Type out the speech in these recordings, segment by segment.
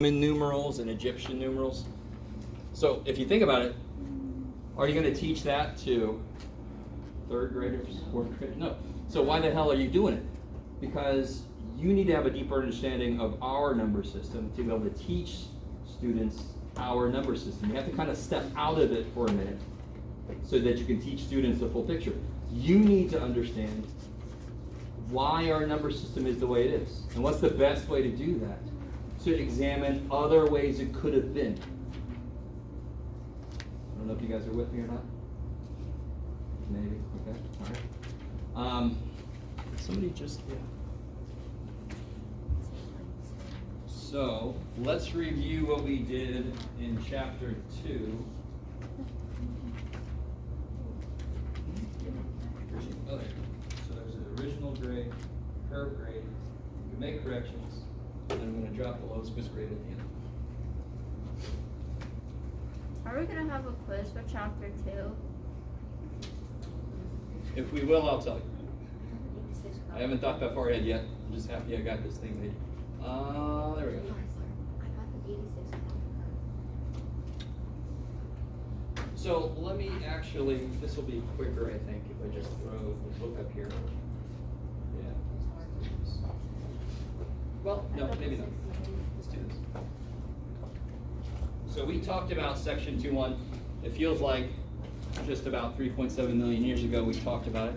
Roman numerals and Egyptian numerals. So if you think about it, are you going to teach that to third graders, fourth graders? No. So why the hell are you doing it? Because you need to have a deeper understanding of our number system to be able to teach students our number system. You have to kind of step out of it for a minute so that you can teach students the full picture. You need to understand why our number system is the way it is. And what's the best way to do that? To examine other ways it could have been. I don't know if you guys are with me or not. Maybe. Okay. All right. Somebody just, yeah. So let's review what we did in chapter 2. Oh, there. So there's an original grade, curve grade. You can make corrections, and I'm going to drop the lowest grade at the end. Are we going to have a quiz for chapter 2? If we will, I'll tell you. I haven't thought that far ahead yet. I'm just happy I got this thing made. There we go. I got the 86. So let me actually, this will be quicker, I think, if I just throw the book up here. Yeah. Well, no, maybe not. Let's do this. So we talked about section 2.1. It feels like just about 3.7 million years ago we talked about it.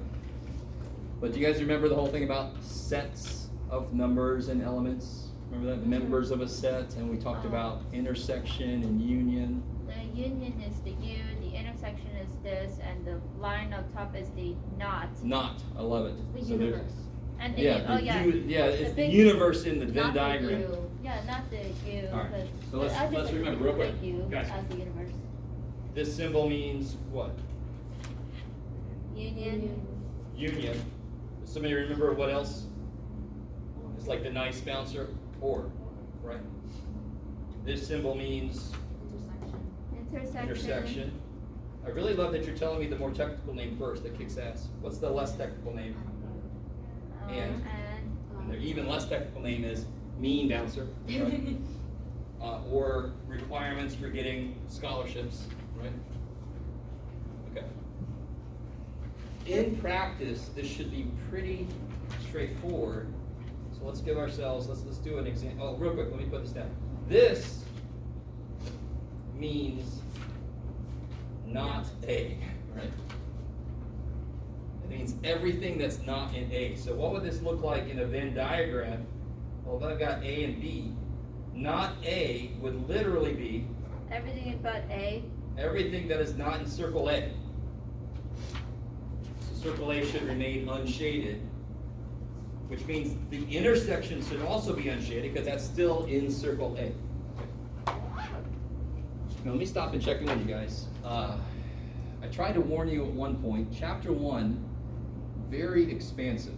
But do you guys remember the whole thing about sets of numbers and elements? Remember that? Members of a set, and we talked about intersection and union. The union is the U, the intersection is this, and the line up top is the not. Not, I love it. The So universe. And the yeah, it's the big universe in the Venn Not the diagram. U. Yeah, not the U. All right, but so let's I just like remember the real quick. big U Guys. as the universe. This symbol means what? Union. Union. Does somebody remember what else? It's like the nice bouncer, or, right? This symbol means intersection. I really love that you're telling me the more technical name first. That kicks ass. What's the less technical name? And the even less technical name is mean bouncer, right? Or requirements for getting scholarships, right? Okay. In practice, this should be pretty straightforward. So let's give ourselves, let's do an example. Oh, real quick, let me put this down. This means not A, right? It means everything that's not in A. So what would this look like in a Venn diagram? Well, if I've got A and B, not A would literally be Everything but A. everything that is not in circle A. So circle A should remain unshaded, which means the intersection should also be unshaded because that's still in circle A. Now let me stop and check in with you guys. I tried to warn you at one point. Chapter 1, very expansive.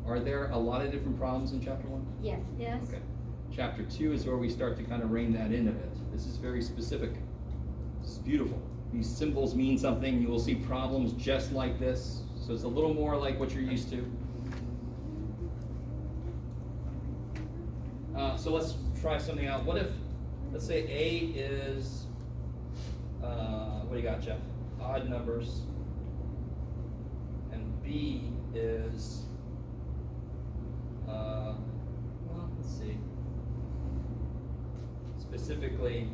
Are there a lot of different problems in chapter 1? Yes. Yes. Okay. Chapter 2 is where we start to kind of rein that in a bit. This is very specific. This is beautiful. These symbols mean something. You will see problems just like this. So it's a little more like what you're used to. So let's try something out. What if, let's say A is, what do you got, Jeff? Odd numbers. And B is, well, let's see. Specifically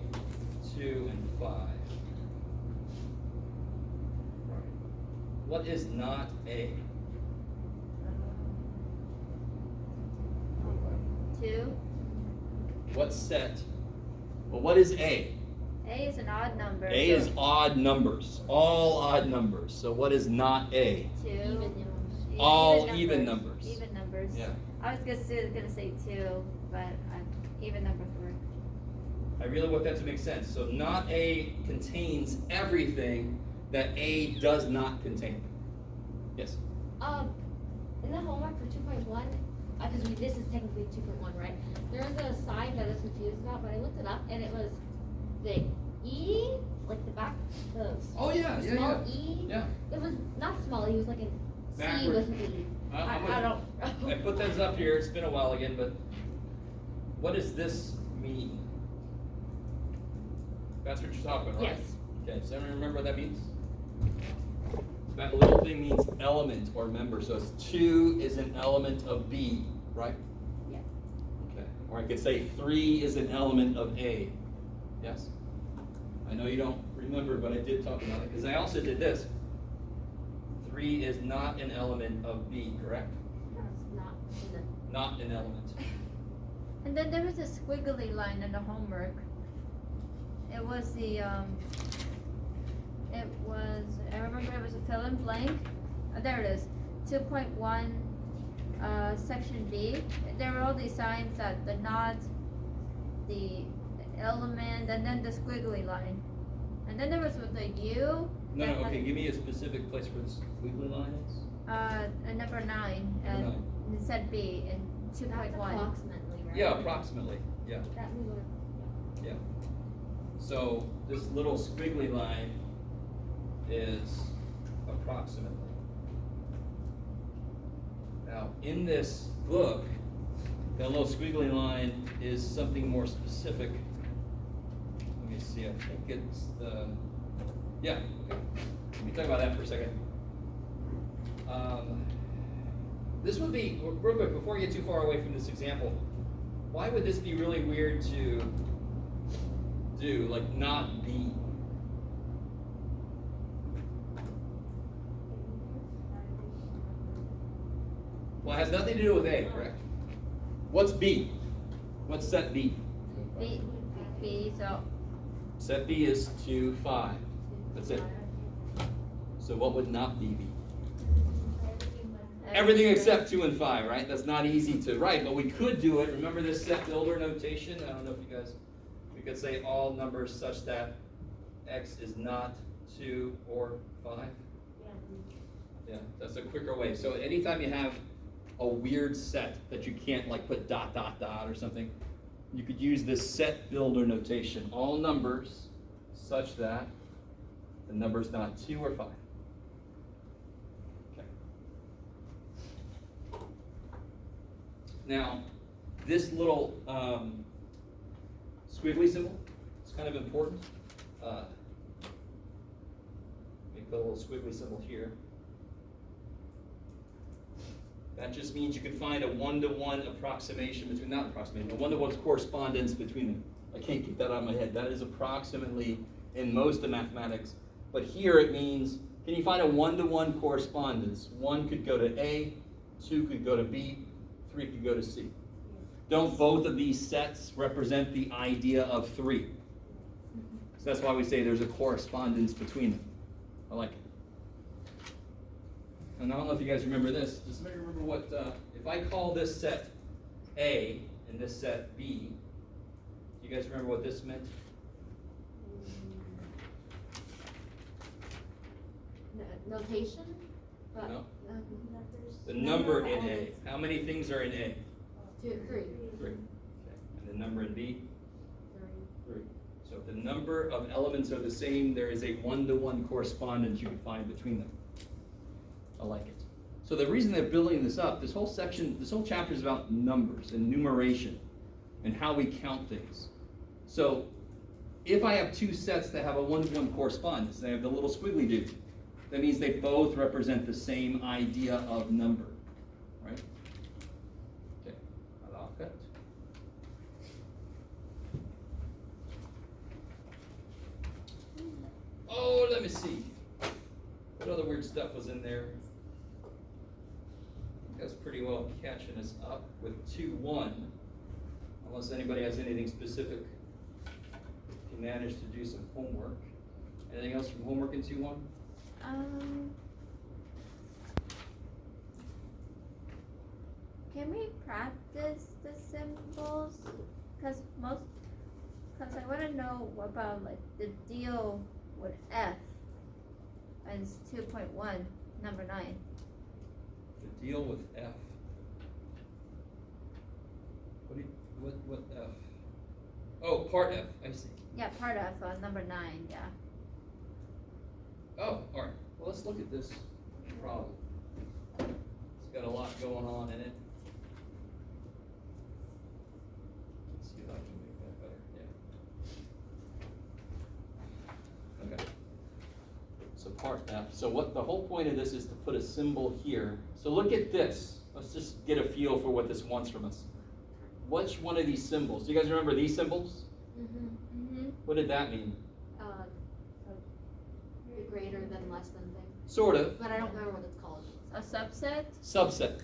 2 and 5. Right. What is not A? 2. What set? Well, what is A? A is an odd number. A is odd numbers. All odd numbers. So what is not A? 2. Even numbers. All even numbers. Even numbers. Yeah. I was gonna say 2, but even numbers work. I really want that to make sense. So not A contains everything that A does not contain. Yes? In the homework for 2.1, because this is technically 2.1, right? There was a sign that I was confused about, but I looked it up and it was the E, like the back, the Oh yeah, yeah, small yeah. E. Yeah. It was not small E, it was like a C Backwards. with an E. I'm I don't. I put those up here. It's been a while again, but what is this mean? That's what you're talking about, right? Yes. Okay, does anyone remember what that means? That little thing means element or member. So it's 2 is an element of B, right? Yeah. Okay. Or I could say 3 is an element of A. Yes? I know you don't remember, but I did talk about it because I also did this. 3 is not an element of B, correct? It's not in the. Not an element. And then there was a squiggly line in the homework. It was the, I remember it was a fill in blank. Oh, there it is. 2.1, section B. There were all these signs that the not, the element, and then the squiggly line. And then there was with the U. No, that okay, had, give me a specific place where this squiggly line is. number 9, Number and 9. it said B in That's 2.1. approximately, right? Yeah, approximately. Yeah. That we were. Yeah. So this little squiggly line is approximately. Now, in this book, that little squiggly line is something more specific. Let me see, I think it's the, yeah, okay. Let me talk about that for a second. This would be, real quick, before you get too far away from this example, why would this be really weird to do, like not be? Well, it has nothing to do with A, correct? What's B? What's set B? B, so Set B is 2, 5. That's it. So what would not be B? Everything except 2 and 5, right? That's not easy to write, but we could do it. Remember this set builder notation? I don't know if you guys, we could say all numbers such that X is not 2 or 5. Yeah, that's a quicker way. So anytime you have a weird set that you can't like put dot, dot, dot or something, you could use this set builder notation. All numbers such that the number's not 2 or 5. Okay. Now, this little squiggly symbol is kind of important. Let me put a little squiggly symbol here. That just means you can find a one-to-one approximation between, not approximation, a one-to-one correspondence between them. I can't keep that out of my head. That is approximately in most of mathematics. But here it means, can you find a one-to-one correspondence? 1 could go to A, 2 could go to B, 3 could go to C. Don't both of these sets represent the idea of 3? So that's why we say there's a correspondence between them. I like it. And I don't know if you guys remember this. Does somebody remember what, if I call this set A and this set B, do you guys remember what this meant? Notation? But, No. The Number number in A. elements. How many things are in A? 2, 3. 3. Okay. And the number in B? 3. So if the number of elements are the same, there is a one-to-one correspondence you can find between them. I like it. So the reason they're building this up, this whole section, this whole chapter is about numbers and numeration and how we count things. So if I have 2 sets that have a one-to-one correspondence, they have the little squiggly dude, that means they both represent the same idea of number, right? Okay, I like that. Oh, let me see. What other weird stuff was in there? That's pretty well catching us up with 2-1, unless anybody has anything specific. If you managed to do some homework. Anything else from homework in 2-1? Can we practice the symbols? Because I want to know about like the deal with F and 2.1, number 9. The deal with F. What F? Oh, part F, I see. Yeah, part of number 9, yeah. Oh, all right. Well, let's look at this problem. It's got a lot going on in it. Let's see if I can make that part F. So what the whole point of this is to put a symbol here. So look at this. Let's just get a feel for what this wants from us. Which one of these symbols? Do you guys remember these symbols? Mm-hmm. What did that mean? The greater than less than thing. Sort of. But I don't remember what it's called. A subset? Subset.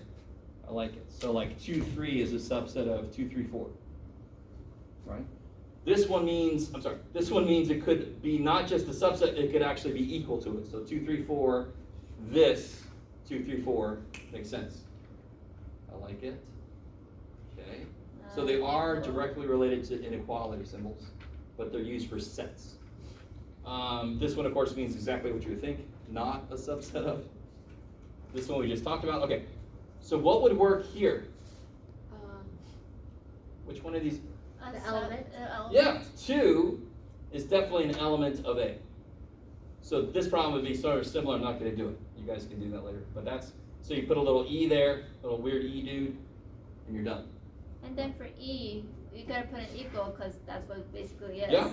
I like it. So like 2, 3 is a subset of 2, 3, 4. Right? This one means, this one means it could be not just a subset, it could actually be equal to it. So 2, 3, 4, this 2, 3, 4 makes sense. I like it. Okay. So they are directly related to inequality symbols, but they're used for sets. This one, of course, means exactly what you would think, not a subset of. This one we just talked about. Okay. So what would work here? Which one of these? The element. Yeah, 2 is definitely an element of A. So this problem would be sort of similar. I'm not going to do it. You guys can do that later. But that's, so you put a little E there, a little weird E dude, and you're done. And then for E, you gotta put an equal because that's what it basically is. Yeah.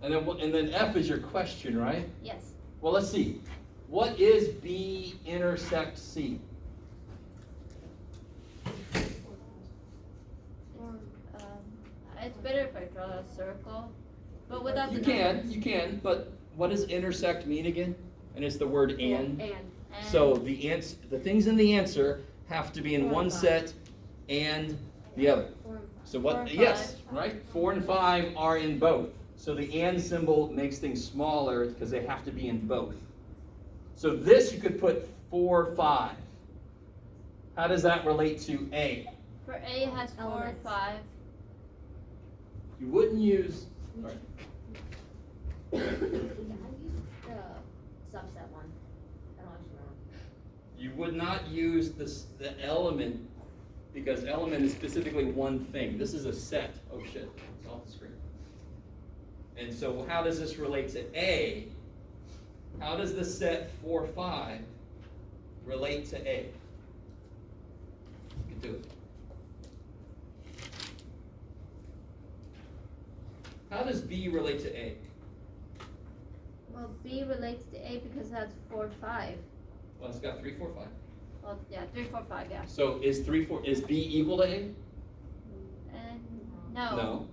And then F is your question, right? Yes. Well, let's see. What is B intersect C? It's better if I draw a circle, but without the You can, but what does intersect mean again? And it's the word and. And. So the things in the answer have to be in 4 and one 5. set and the other. 4 and 5. So 4 what? and 5. Yes, right. 4 and 5 are in both. So the and symbol makes things smaller because they have to be in both. So this you could put 4, 5. How does that relate to A? For A, it has 4 and Elements. 5. You wouldn't use. Right. Yeah, I used the subset one. I don't actually remember. You would not use the element because element is specifically one thing. This is a set. Oh shit, it's off the screen. And so how does this relate to A? How does the set 4, 5 relate to A? You can do it. How does B relate to A? Well, B relates to A because it has 4, 5. Well, it's got 3, 4, 5. Well, yeah, 3, 4, 5, yeah. So is B equal to A? And no. No.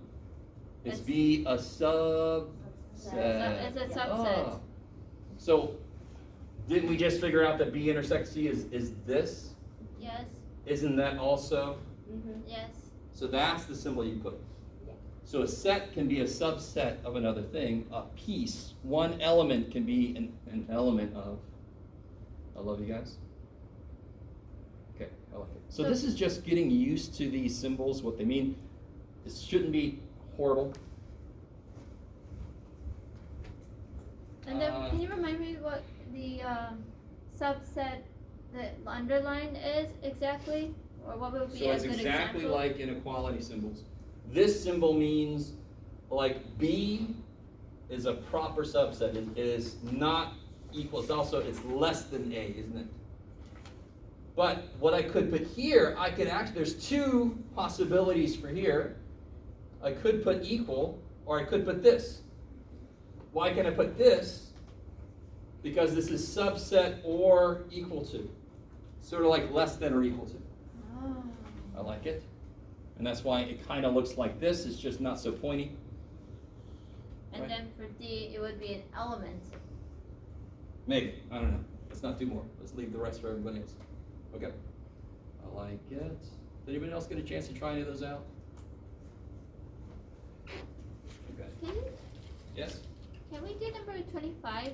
Is It's- B a subset? It's a subset. Ah. So didn't we just figure out that B intersects C is this? Yes, Isn't that also? yes. So that's the symbol you put. Yeah. So a set can be a subset of another thing. A piece, one element can be an element of. I love you guys. Okay, I like it. So this is just getting used to these symbols, what they mean. This shouldn't be horrible. And then, can you remind me what the subset, the underline is exactly? Or what would be So a it's good exactly example? like inequality symbols. This symbol means, like B is a proper subset. It is not equal. It's less than A, isn't it? But what I could put here, there's 2 possibilities for here. I could put equal, or I could put this. Why can I put this? Because this is subset or equal to. Sort of like less than or equal to. Oh. I like it. And that's why it kind of looks like this. It's just not so pointy. And Right. then for D, it would be an element. Maybe. I don't know. Let's not do more. Let's leave the rest for everybody else. Okay. I like it. Did anybody else get a chance to try any of those out? Okay. Yes? Can we do number 25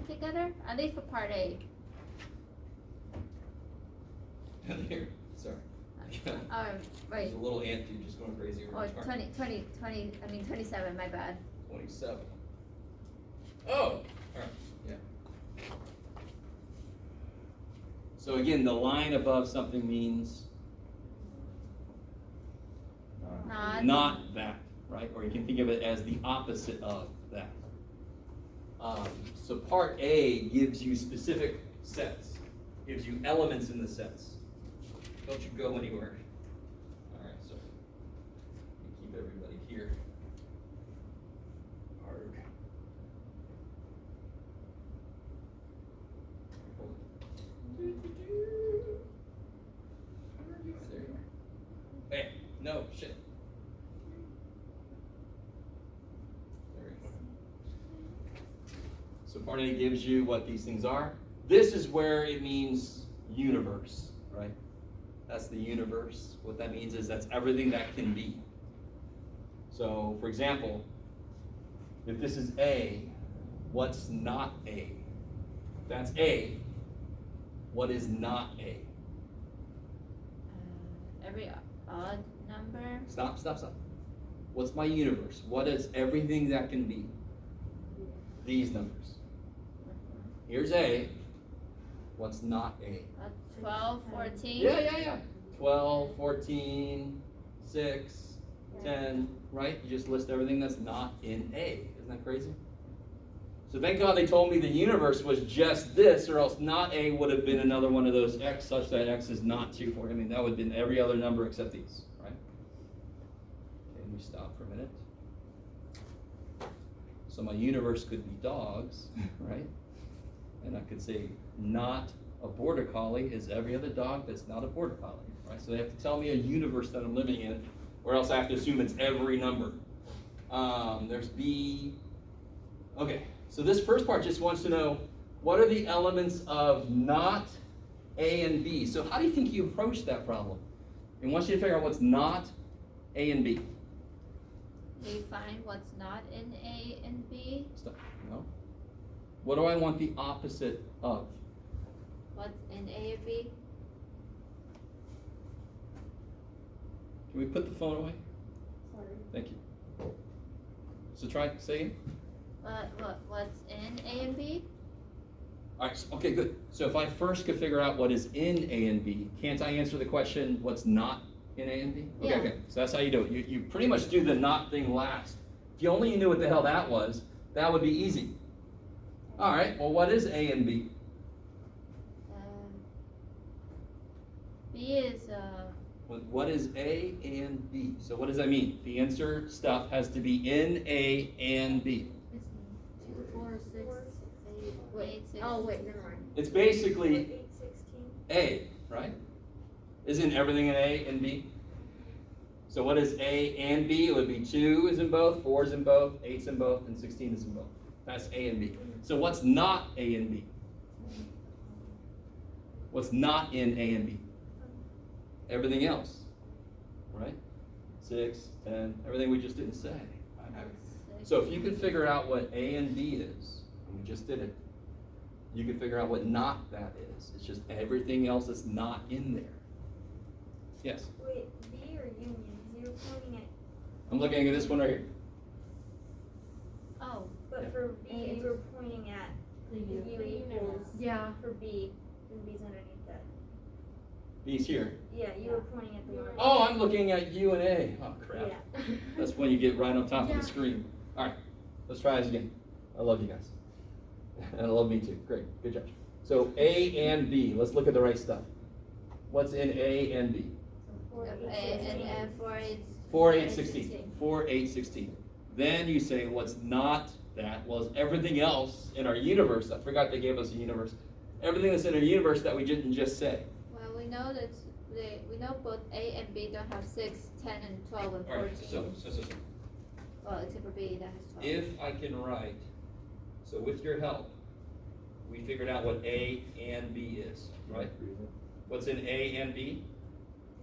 together? At least for part A. Here. Sorry. Right. There's a little ant dude just going crazy over Or the chart. 27, my bad. 27. Oh! Alright, yeah. So again, the line above something means not that, right? Or you can think of it as the opposite of that. So part A gives you specific sets, gives you elements in the sets. Don't you go anywhere. All right, so keep everybody here. Arg. part A gives you what these things are. This is where it means universe, right? That's the universe. What that means is that's everything that can be. So, for example, if this is A, what's not A? If that's A, what is not A? Every odd number. Stop. What's my universe? What is everything that can be? These numbers. Here's A. What's not A? 12, 14. Yeah. 12, 14, 6, 10, right? You just list everything that's not in A. Isn't that crazy? So thank God they told me the universe was just this, or else not A would have been another one of those X such that X is not 2, 4. I mean, that would have been every other number except these, right? Okay, let me stop for a minute. So my universe could be dogs, right? And I could say not a border collie is every other dog that's not a border collie, right? So they have to tell me a universe that I'm living in, or else I have to assume it's every number. There's B. Okay, so this first part just wants to know, what are the elements of not A and B? So how do you think you approach that problem? It wants you to figure out what's not A and B. We find what's not in A and B. Stop. No. What do I want the opposite of? What's in A and B? Can we put the phone away? Sorry. Thank you. So say again. What's in A and B? All right, okay, good. So if I first could figure out what is in A and B, can't I answer the question, what's not in A and B? Okay, Yeah. okay. So that's how you do it. You pretty much do the not thing last. If you only knew what the hell that was, that would be easy. All right, well, what is A and B? B is What is A and B? So what does that mean? The answer stuff has to be in A and B. 2, 4, 6, 8. Wait. 6. Oh wait, never mind. It's basically 8, 16. A, right? Isn't everything in A and B? So what is A and B? It would be 2 is in both, 4 is in both, 8 is in both, and 16 is in both. That's A and B. So what's not A and B? What's not in A and B? Everything else, right? 6, 10, everything we just didn't say. So if you can figure out what A and B is, and we just did it, you can figure out what not that is. It's just everything else that's not in there. Yes? Wait, B or union? You're pointing at, I'm looking at this one right here. Oh. but Yeah. for B, you were pointing at The the U equals Yeah. for B, and B's underneath that. B's here. Yeah, you were pointing at the one. Oh, I'm looking at U and A. Oh, crap. Yeah. That's when you get right on top of Yeah. the screen. All right, let's try this again. I love you guys. And I love me too. Great, good job. So A and B, let's look at the right stuff. What's in A and B? Four, A eight, and 4 is 4, 8, 16. 4, 8, 16. Then you say what's not that was everything else in our universe. I forgot they gave us a universe. Everything that's in our universe that we didn't just say. Well, we know that we know both A and B don't have 6, 10, and 12 and All 14. right, so. Well, except for B that has 12. If I can write, so with your help, we figured out what A and B is, right? What's in A and B?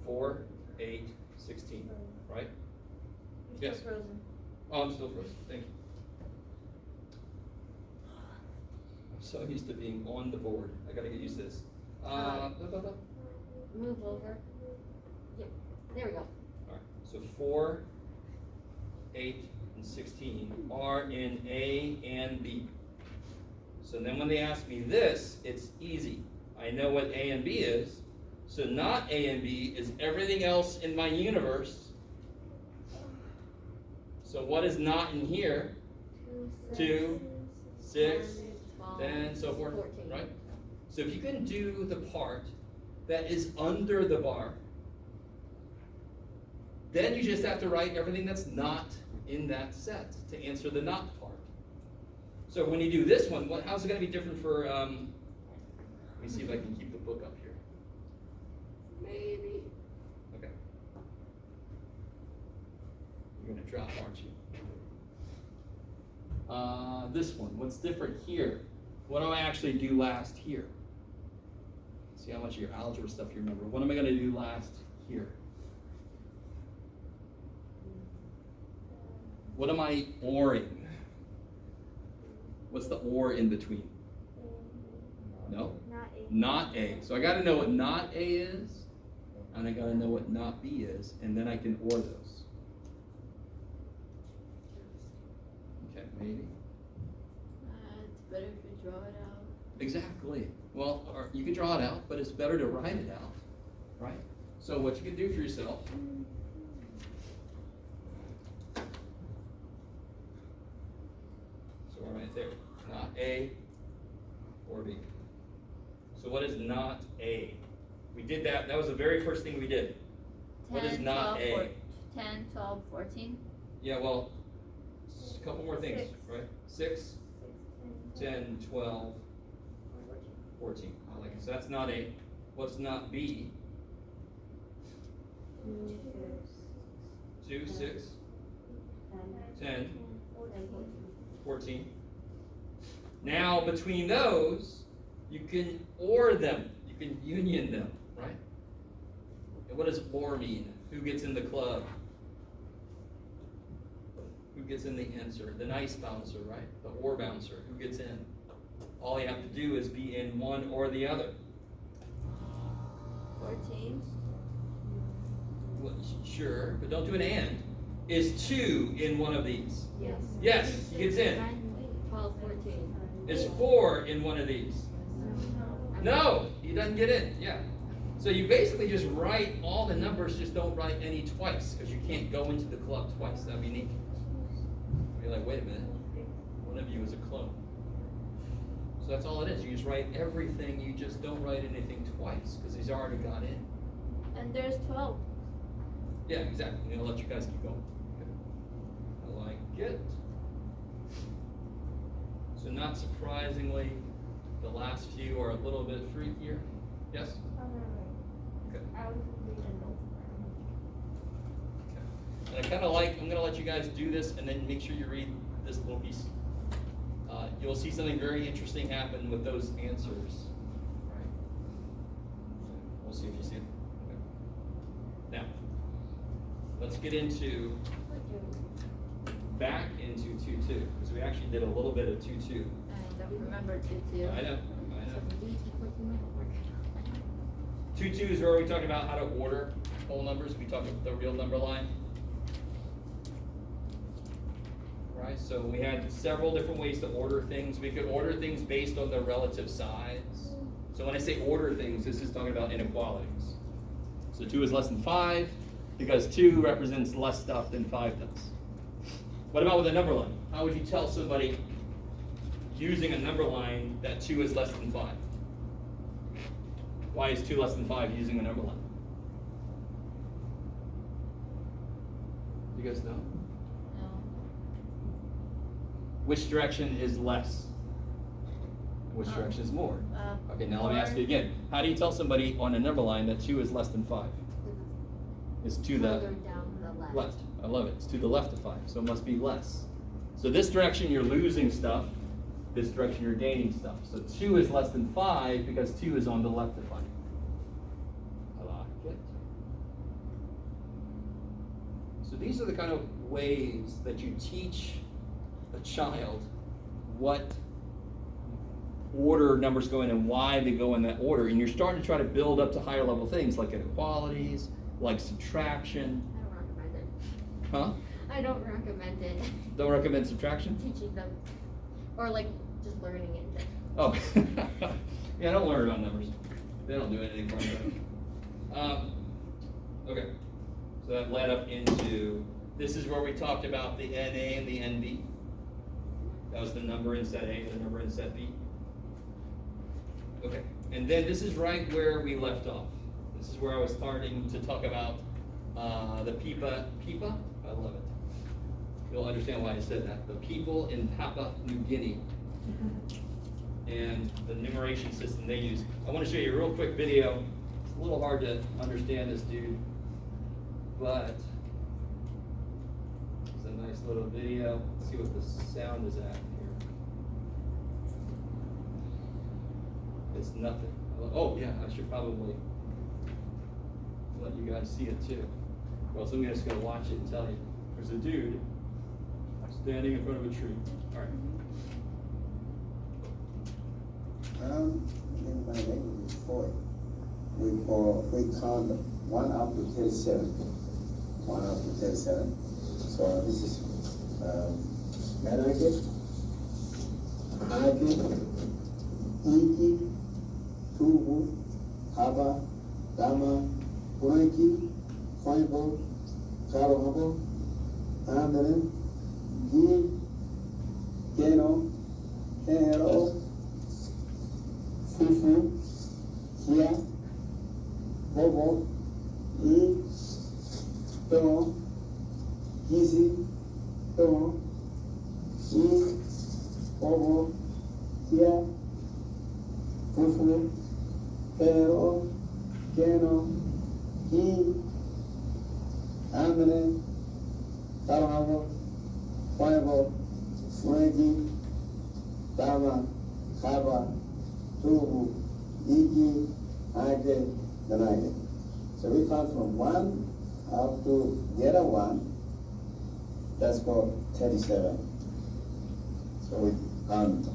4, 8, 16, right? You're Yes. still frozen. Oh, I'm still frozen, thank you. I'm so used to being on the board, I gotta get used to this. Blah, blah, blah. Move over. Yep. There we go. Alright, so 4, 8, and 16 are in A and B. So then when they ask me this, it's easy. I know what A and B is. So not A and B is everything else in my universe. So what is not in here? 2, 6, 10, so forth, 14. right? So if you can do the part that is under the bar, then you just have to write everything that's not in that set to answer the not part. So when you do this one, how's it going to be different for, let me see if I can keep the book up here. Maybe. Okay. You're going to drop, aren't you? This one, what's different here? what do I actually do last here? See how much of your algebra stuff you remember. What am I going to do last here? What am I oring? What's the or in between? No? Not A. So I got to know what not A is, and I got to know what not B is, and then I can or those. Okay, maybe. It's better if you draw it out. Exactly. Well, or you can draw it out, but it's better to write it out, right? So what you can do for yourself. So we're right there. Not A or B. So what is not A? We did that. That was the very first thing we did. What is not 12, A? 10, 12, 14. Yeah, well, a couple more things, 6. right? 6, 10, 12, 14. I like it. So that's not A. What's not B? 2, 6, 10, 14. Now, between those, you can or them. You can union them, right? And what does or mean? Who gets in the club? Who gets in the answer? The nice bouncer, right? The or bouncer. Who gets in? All you have to do is be in one or the other. 14. Well, sure, but don't do an and. Is 2 in one of these? Yes. Yes, he gets in. 12, 14. Is 4 in one of these? No, he doesn't get in. Yeah. So you basically just write all the numbers, just don't write any twice, because you can't go into the club twice. That'd be neat. You're like, wait a minute. One of you is a clone. So that's all it is. You just write everything. You just don't write anything twice, because he's already got in. And there's 12. Yeah, exactly. I'm going to let you guys keep going. Okay. I like it. So not surprisingly, the last few are a little bit freakier. Yes? Okay. Okay. And I kind of like, I'm going to let you guys do this and then make sure you read this little piece. You'll see something very interesting happen with those answers. Right? We'll see if you see it. Okay. Now, let's get back into 2-2, because we actually did a little bit of 2-2. I don't remember 2, 2. I know. 2-2 is where we talk about how to order whole numbers. We talk about the real number line. Right, so we had several different ways to order things. We could order things based on their relative size. So when I say order things, this is talking about inequalities. So 2 is less than 5, because 2 represents less stuff than 5 does. What about with a number line? How would you tell somebody using a number line that 2 is less than 5? Why is 2 less than 5 using a number line? You guys know? No. Which direction is less? Which direction is more? Okay, now let me ask you again. How do you tell somebody on a number line that 2 is less than 5? It's to the Further down the left. left. I love it. It's to the left of 5, so it must be less. So this direction you're losing stuff, this direction you're gaining stuff. So 2 is less than 5 because 2 is on the left of 5. I like it. So these are the kind of ways that you teach a child what order numbers go in and why they go in that order. And you're starting to try to build up to higher level things like inequalities, like subtraction. I don't recommend it. Huh? I don't recommend it. Don't recommend subtraction? Teaching them. Or like just learning it. Oh. Yeah, don't learn about numbers. They don't do anything for them. Okay. So that led up into, this is where we talked about the NA and the NB. That was the number in set A, the number in set B. Okay, and then this is right where we left off. This is where I was starting to talk about the Pipa. I love it. You'll understand why I said that. The people in Papua New Guinea and the numeration system they use. I want to show you a real quick video. It's a little hard to understand this dude, but it's a nice little video. Let's see what the sound is at here. it's nothing. Oh yeah, I should probably let you guys see it too. Well, so I'm just gonna watch it and tell you. There's a dude standing in front of a tree. All right. In my language is 40. We count 1 up to 37. 1 up to 37. So this is Merake, Ake, Iki, Tubu, Haba, Dama, Puranki, Koibo, Karohabo, Andren, Gi, Keno, Kero, Fufu, Kia, Bobo, I, Tomo, Gizi, Tomo, I, Bobo, Kia, Fufu, Pero, Keno, Ki, Amene, Tarahabo, Poebo, Fuegi, Dama, Haba, Tubu, Iki, Age, Danage. So we count from 1 up to the other 1. That's called 37. So we count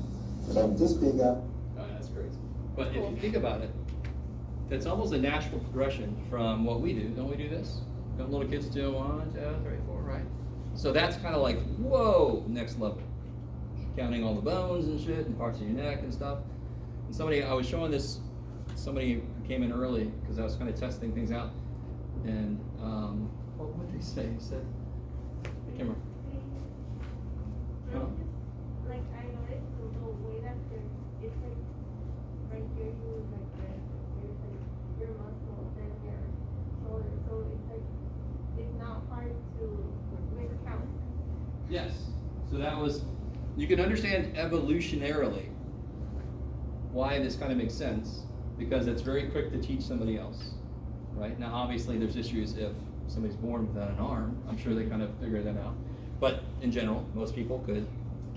from this figure. Oh, that's great. But if you think about it, that's almost a natural progression from what we do. Don't we do this? Don't little kids do 1, 2, 3, 4, right? So that's kind of like, whoa, next level. Counting all the bones and shit and parts of your neck and stuff. And I was showing this, somebody who came in early because I was kind of testing things out. And what did they say? He said, I can't remember. Huh? Like I noticed the way that it's like right here you like there's like your muscle then your shoulder, so it's like it's not hard to miscount. Yes. So that was, you can understand evolutionarily why this kind of makes sense, because it's very quick to teach somebody else, right? Now, obviously, there's issues if somebody's born without an arm. I'm sure they kind of figure that out. But in general, most people could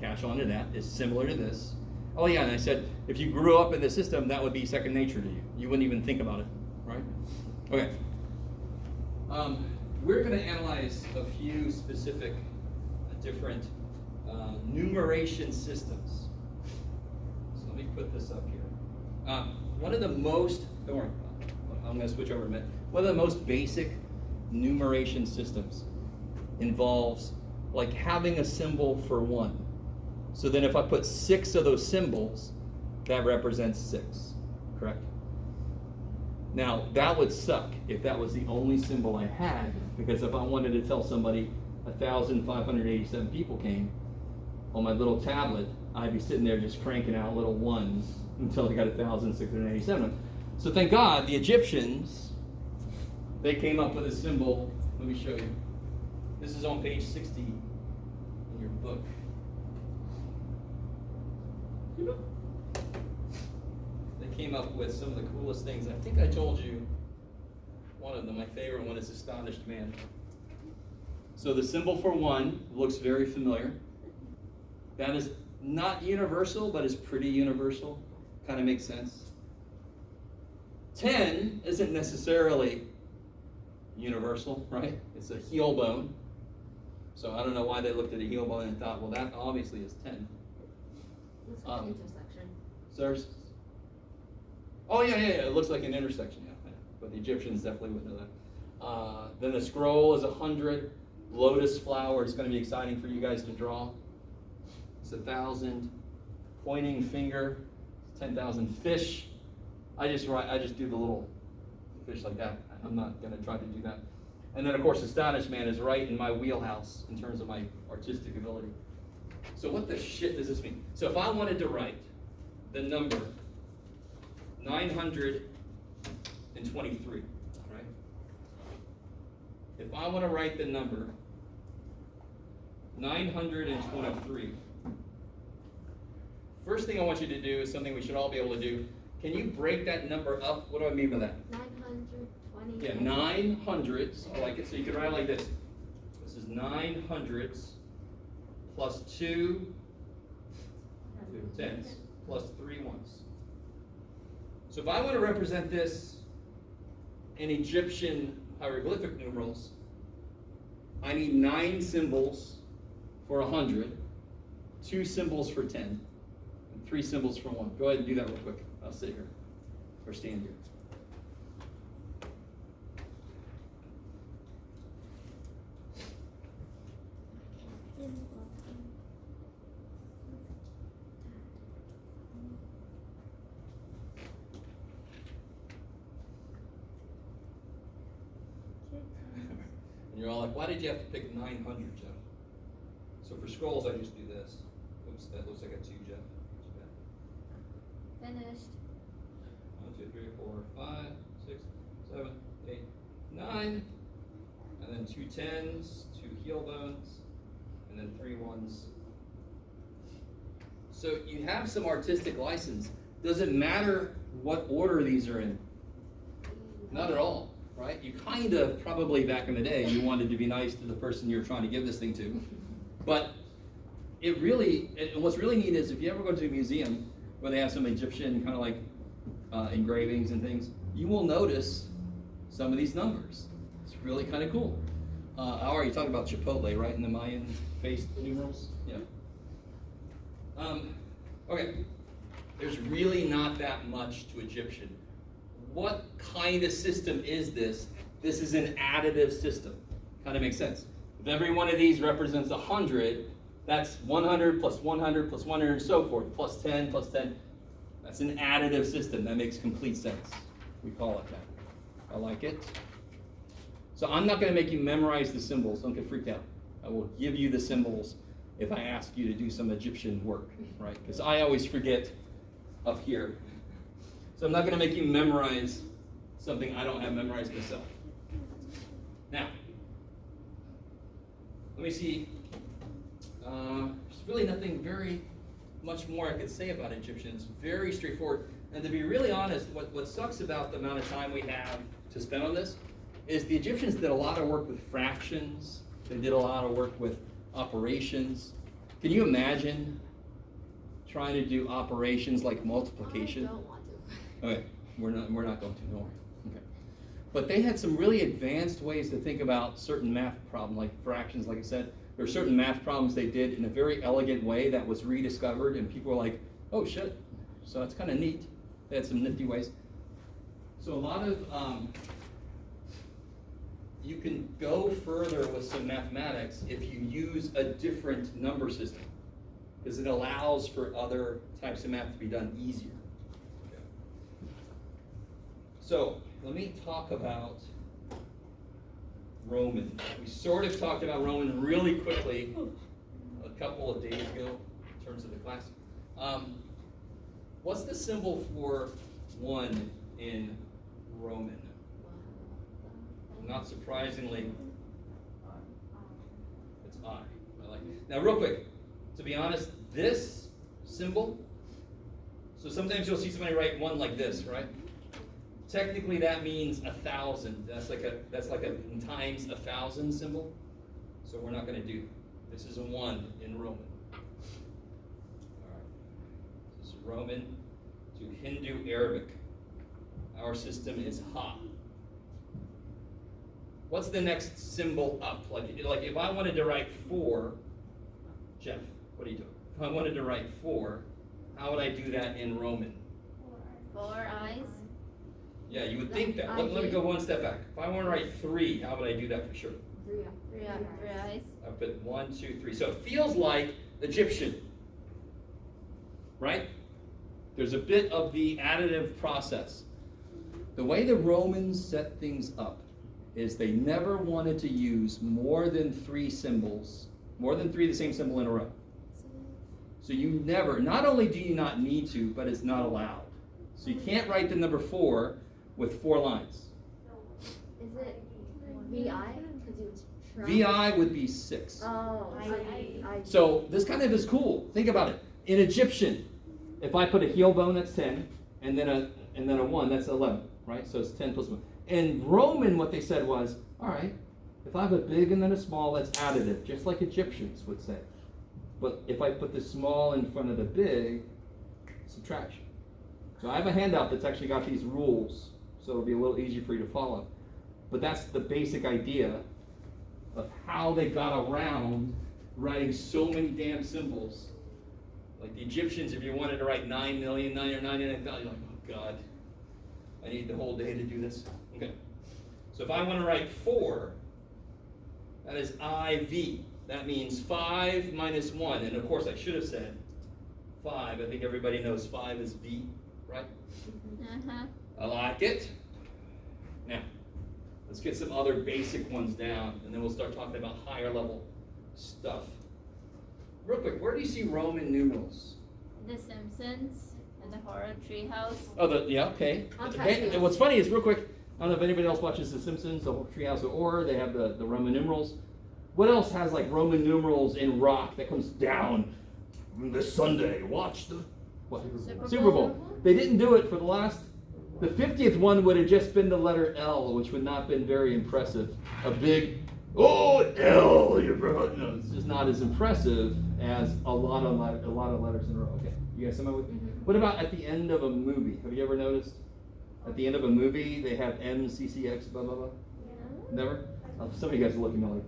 catch on to that. It's similar to this. Oh yeah, and I said, if you grew up in the system, that would be second nature to you. You wouldn't even think about it, right? Okay. We're going to analyze a few specific different numeration systems. So let me put this up here. One of the most, don't worry, I'm going to switch over in a minute. One of the most basic numeration systems involves like having a symbol for 1. So then if I put 6 of those symbols, that represents 6, correct? Now, that would suck if that was the only symbol I had, because if I wanted to tell somebody 1,587 people came, on my little tablet, I'd be sitting there just cranking out little 1s until I got 1,687. So thank God, the Egyptians, they came up with a symbol. Let me show you. This is on page 60 in your book. They came up with some of the coolest things. I think I told you one of them. My favorite one is astonished man. So the symbol for 1 looks very familiar. That is not universal, but is pretty universal. Kind of makes sense. 10 isn't necessarily universal, right? It's a heel bone. So I don't know why they looked at a heel bone and thought, well, that obviously is 10. Looks like an intersection. Sirs? Oh, yeah, it looks like an intersection, yeah. But the Egyptians definitely wouldn't know that. Then the scroll is 100. Lotus flower is going to be exciting for you guys to draw. It's 1,000. Pointing finger, 10,000. Fish, I just do the little fish like that. I'm not going to try to do that. And then, of course, astonished man is right in my wheelhouse in terms of my artistic ability. So what the shit does this mean? So if I wanted to write the number 923, right? If I want to write the number 923, first thing I want you to do is something we should all be able to do. Can you break that number up? What do I mean by that? 920. Yeah, 900s. I like it. So you can write it like this. This is 900s plus 2 tens plus 3 ones. So if I want to represent this in Egyptian hieroglyphic numerals, I need 9 symbols for 100, 2 symbols for 10, and 3 symbols for 1. Go ahead and do that real quick. I'll sit here or stand here. And you're all like, why did you have to pick 900, Jeff? So for scrolls, I just do this. Oops, that looks like a 2, Jeff. Finished. 1, 2, 3, 4, 5, 6, 7, 8, 9. And then 2 10s, 2 heel bones, and then 3 1s. So you have some artistic license. Does it matter what order these are in? Not at all, right? You kind of, probably back in the day, you wanted to be nice to the person you're trying to give this thing to. But it really, and what's really neat is if you ever go to a museum where they have some Egyptian kind of like engravings and things, you will notice some of these numbers. It's really kind of cool. I already talked about Chipotle, right, in the Mayan face numerals? Yeah. Okay, there's really not that much to Egyptian. What kind of system is this? This is an additive system. Kind of makes sense. If every one of these represents 100, that's 100 plus 100 plus 100 and so forth, plus 10 plus 10. That's an additive system. That makes complete sense. We call it that. I like it. So I'm not going to make you memorize the symbols. Don't get freaked out. I will give you the symbols if I ask you to do some Egyptian work, right? Because I always forget up here. So I'm not going to make you memorize something I don't have memorized myself. Now, let me see. There's really nothing very much more I could say about Egyptian. It's very straightforward. And to be really honest, what sucks about the amount of time we have to spend on this is the Egyptians did a lot of work with fractions. They did a lot of work with operations. Can you imagine trying to do operations like multiplication? I don't want to. Okay, we're not going to, don't worry. Okay. But they had some really advanced ways to think about certain math problems, like fractions, like I said. There are certain math problems they did in a very elegant way that was rediscovered, and people were like, oh shit. So it's kind of neat. They had some nifty ways. So a lot of, you can go further with some mathematics if you use a different number system, because it allows for other types of math to be done easier. Okay. So let me talk about Roman. We sort of talked about Roman really quickly a couple of days ago in terms of the class. What's the symbol for 1 in Roman? Not surprisingly, it's I. I like it. Now, real quick, to be honest, this symbol, so sometimes you'll see somebody write 1 like this, right? Technically, that means 1,000. That's like a times 1,000 symbol. So we're not going to do that. This is a 1 in Roman. All right. This is Roman to Hindu Arabic. Our system is Ha. What's the next symbol up? Like if I wanted to write 4, Jeff, what are you doing? If I wanted to write 4, how would I do that in Roman? 4 eyes. Yeah, you would think that. Let me go one step back. If I want to write 3, how would I do that for sure? 3 eyes. I put 1, 2, 3. So it feels like Egyptian, right? There's a bit of the additive process. The way the Romans set things up is they never wanted to use more than 3 symbols, more than 3 of the same symbol in a row. So you never, not only do you not need to, but it's not allowed. So you can't write the number 4 with 4 lines. Is it VI? VI would be 6. Oh, So this kind of is cool. Think about it. In Egyptian, if I put a heel bone, that's 10, and then a 1, that's 11, right? So it's 10 plus 1. In Roman, what they said was, all right, if I have a big and then a small, that's additive, just like Egyptians would say. But if I put the small in front of the big, subtraction. So I have a handout that's actually got these rules, so it'll be a little easier for you to follow. But that's the basic idea of how they got around writing so many damn symbols. Like the Egyptians, if you wanted to write 9,999,000, you're like, oh God, I need the whole day to do this. Okay. So if I want to write 4, that is IV. That means 5 minus 1. And of course I should have said 5. I think everybody knows 5 is V, right? Uh-huh. I like it. Now, let's get some other basic ones down, and then we'll start talking about higher level stuff. Real quick, where do you see Roman numerals? The Simpsons and the Horror Treehouse. Oh, yeah, okay. Untitled. What's funny is, real quick, I don't know if anybody else watches The Simpsons, the Treehouse of Horror, they have the Roman numerals. What else has like Roman numerals in rock that comes down this Sunday? Watch the what? Super Bowl. They didn't do it for the 50th one would have just been the letter L, which would not have been very impressive. A big, oh, L, you bro. No, it's just not as impressive as a lot of letters in a row. Okay, you guys somehow with me? What about at the end of a movie? Have you ever noticed? At the end of a movie, they have MCCX, blah, blah, blah. Never? Some of you guys are looking at me like,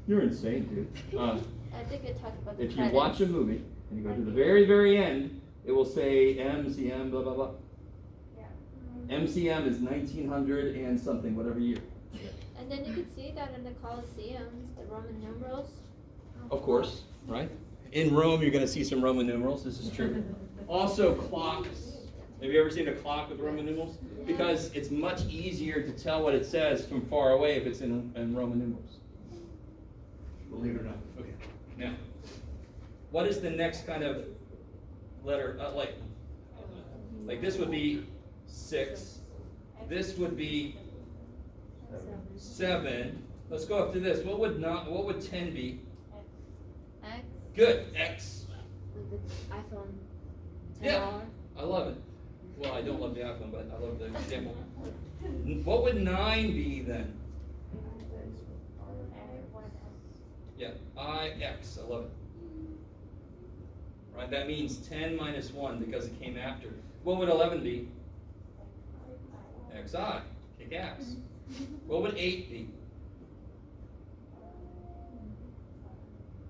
you're insane, dude. I think it talked about the If you credits. watch a movie and you go to the very, very end, it will say MCM, blah, blah, blah. MCM is 1900 and something, whatever year. And then you could see that in the Colosseums, the Roman numerals. Of course, right? In Rome, you're going to see some Roman numerals. This is true. Also, clocks. Have you ever seen a clock with Roman numerals? Because it's much easier to tell what it says from far away if it's in Roman numerals. Believe it or not. Okay. Now, what is the next kind of letter? Like this would be 6. This would be 7. Let's go up to this. What would 10 be? X. Good. X. Like the iPhone 10R. Yeah. I love it. Well, I don't love the iPhone, but I love the example. What would 9 be then? Yeah, IX. I love it. Right, that means 10 minus 1 because it came after. What would 11 be? XI. Kick ass. What would 8 be?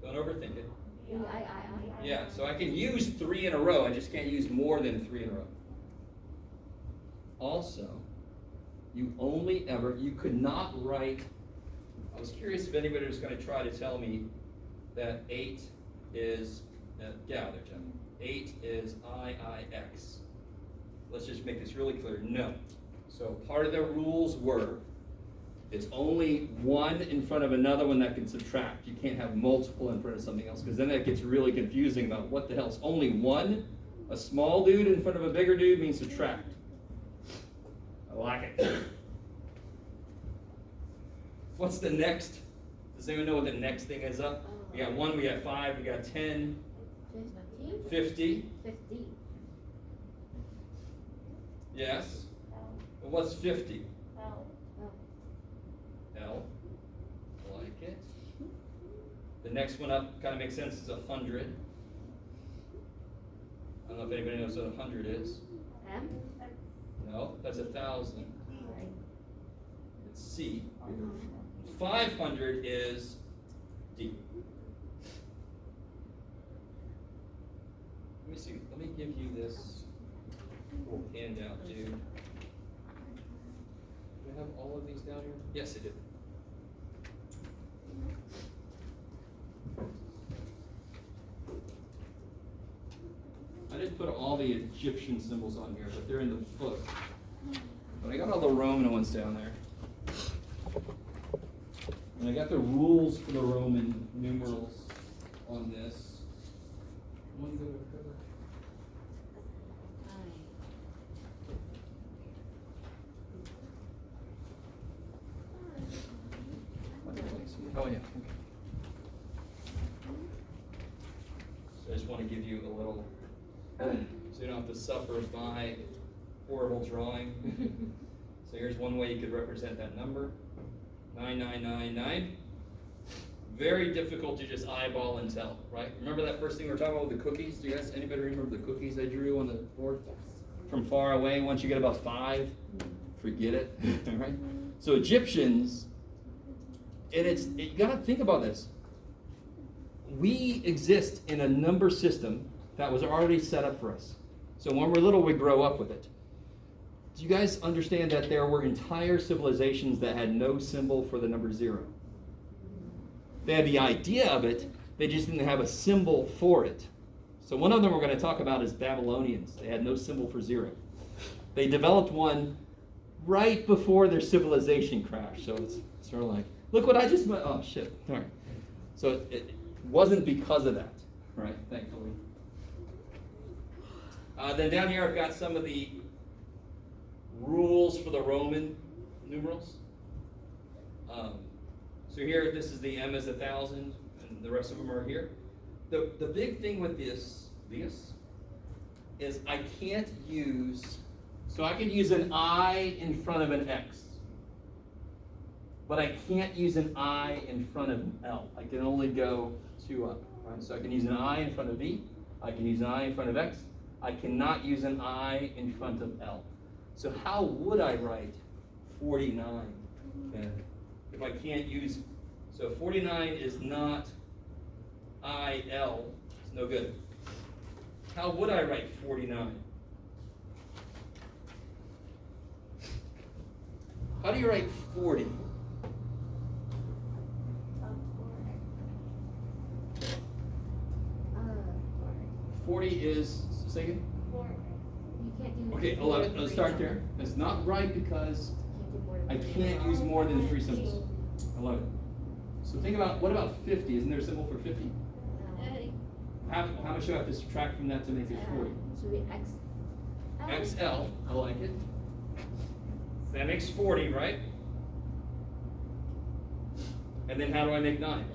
Don't overthink it. Yeah, so I can use 3 in a row. I just can't use more than 3 in a row. Also, you could not write, I was curious if anybody was going to try to tell me that 8 is, get out of there, Jeff. 8 is IIX. Let's just make this really clear. No. So part of the rules were, it's only one in front of another one that can subtract. You can't have multiple in front of something else, because then that gets really confusing about what the hell. It's only one. A small dude in front of a bigger dude means subtract. I like it. What's the next? Does anyone know what the next thing is up? We got 1, we got 5, we got 10, 50. Yes. But what's 50? L. I like it. The next one up kind of makes sense. It's 100. I don't know if anybody knows what 100 is. M? No, that's 1,000. It's C. 500 is D. Let me see. Let me give you this little handout, dude. Do I have all of these down here? Yes, I did. I didn't put all the Egyptian symbols on here, but they're in the book. But I got all the Roman ones down there. And I got the rules for the Roman numerals on this. One go to cover. Oh yeah. Okay. So I just want to give you a little, so you don't have to suffer by horrible drawing. So here's one way you could represent that number. 9999. Very difficult to just eyeball and tell, right? Remember that first thing we were talking about with the cookies? Do you guys, anybody remember the cookies I drew on the board? from far away. Once you get above 5, forget it. Right? So Egyptians, and you gotta think about this. We exist in a number system that was already set up for us. So when we're little, we grow up with it. Do you guys understand that there were entire civilizations that had no symbol for the number 0? They had the idea of it, they just didn't have a symbol for it. So one of them we're going to talk about is Babylonians. They had no symbol for 0. They developed one right before their civilization crashed. So it's sort of like, look what I just went, oh shit, all right. So it wasn't because of that, right, thankfully. Then down here I've got some of the rules for the Roman numerals. So here, this is the M is 1,000, and the rest of them are here. The big thing with this is I can't use, so I can use an I in front of an X, but I can't use an I in front of an L. I can only go 2 up, right? So I can use an I in front of V, I can use an I in front of X, I cannot use an I in front of L. So how would I write 49 then? If I can't use, so 49 is not IL, it's no good. How would I write 49? How do you write 40? 40 is, say again? 4. You can't do. Okay, 11, let's start there. That's not right because I can't use more than 3 symbols. 11. So think about, what about 50? Isn't there a symbol for 50? How much do I have to subtract from that to make it 40? Should be X. XL, I like it. That makes 40, right? And then how do I make 9?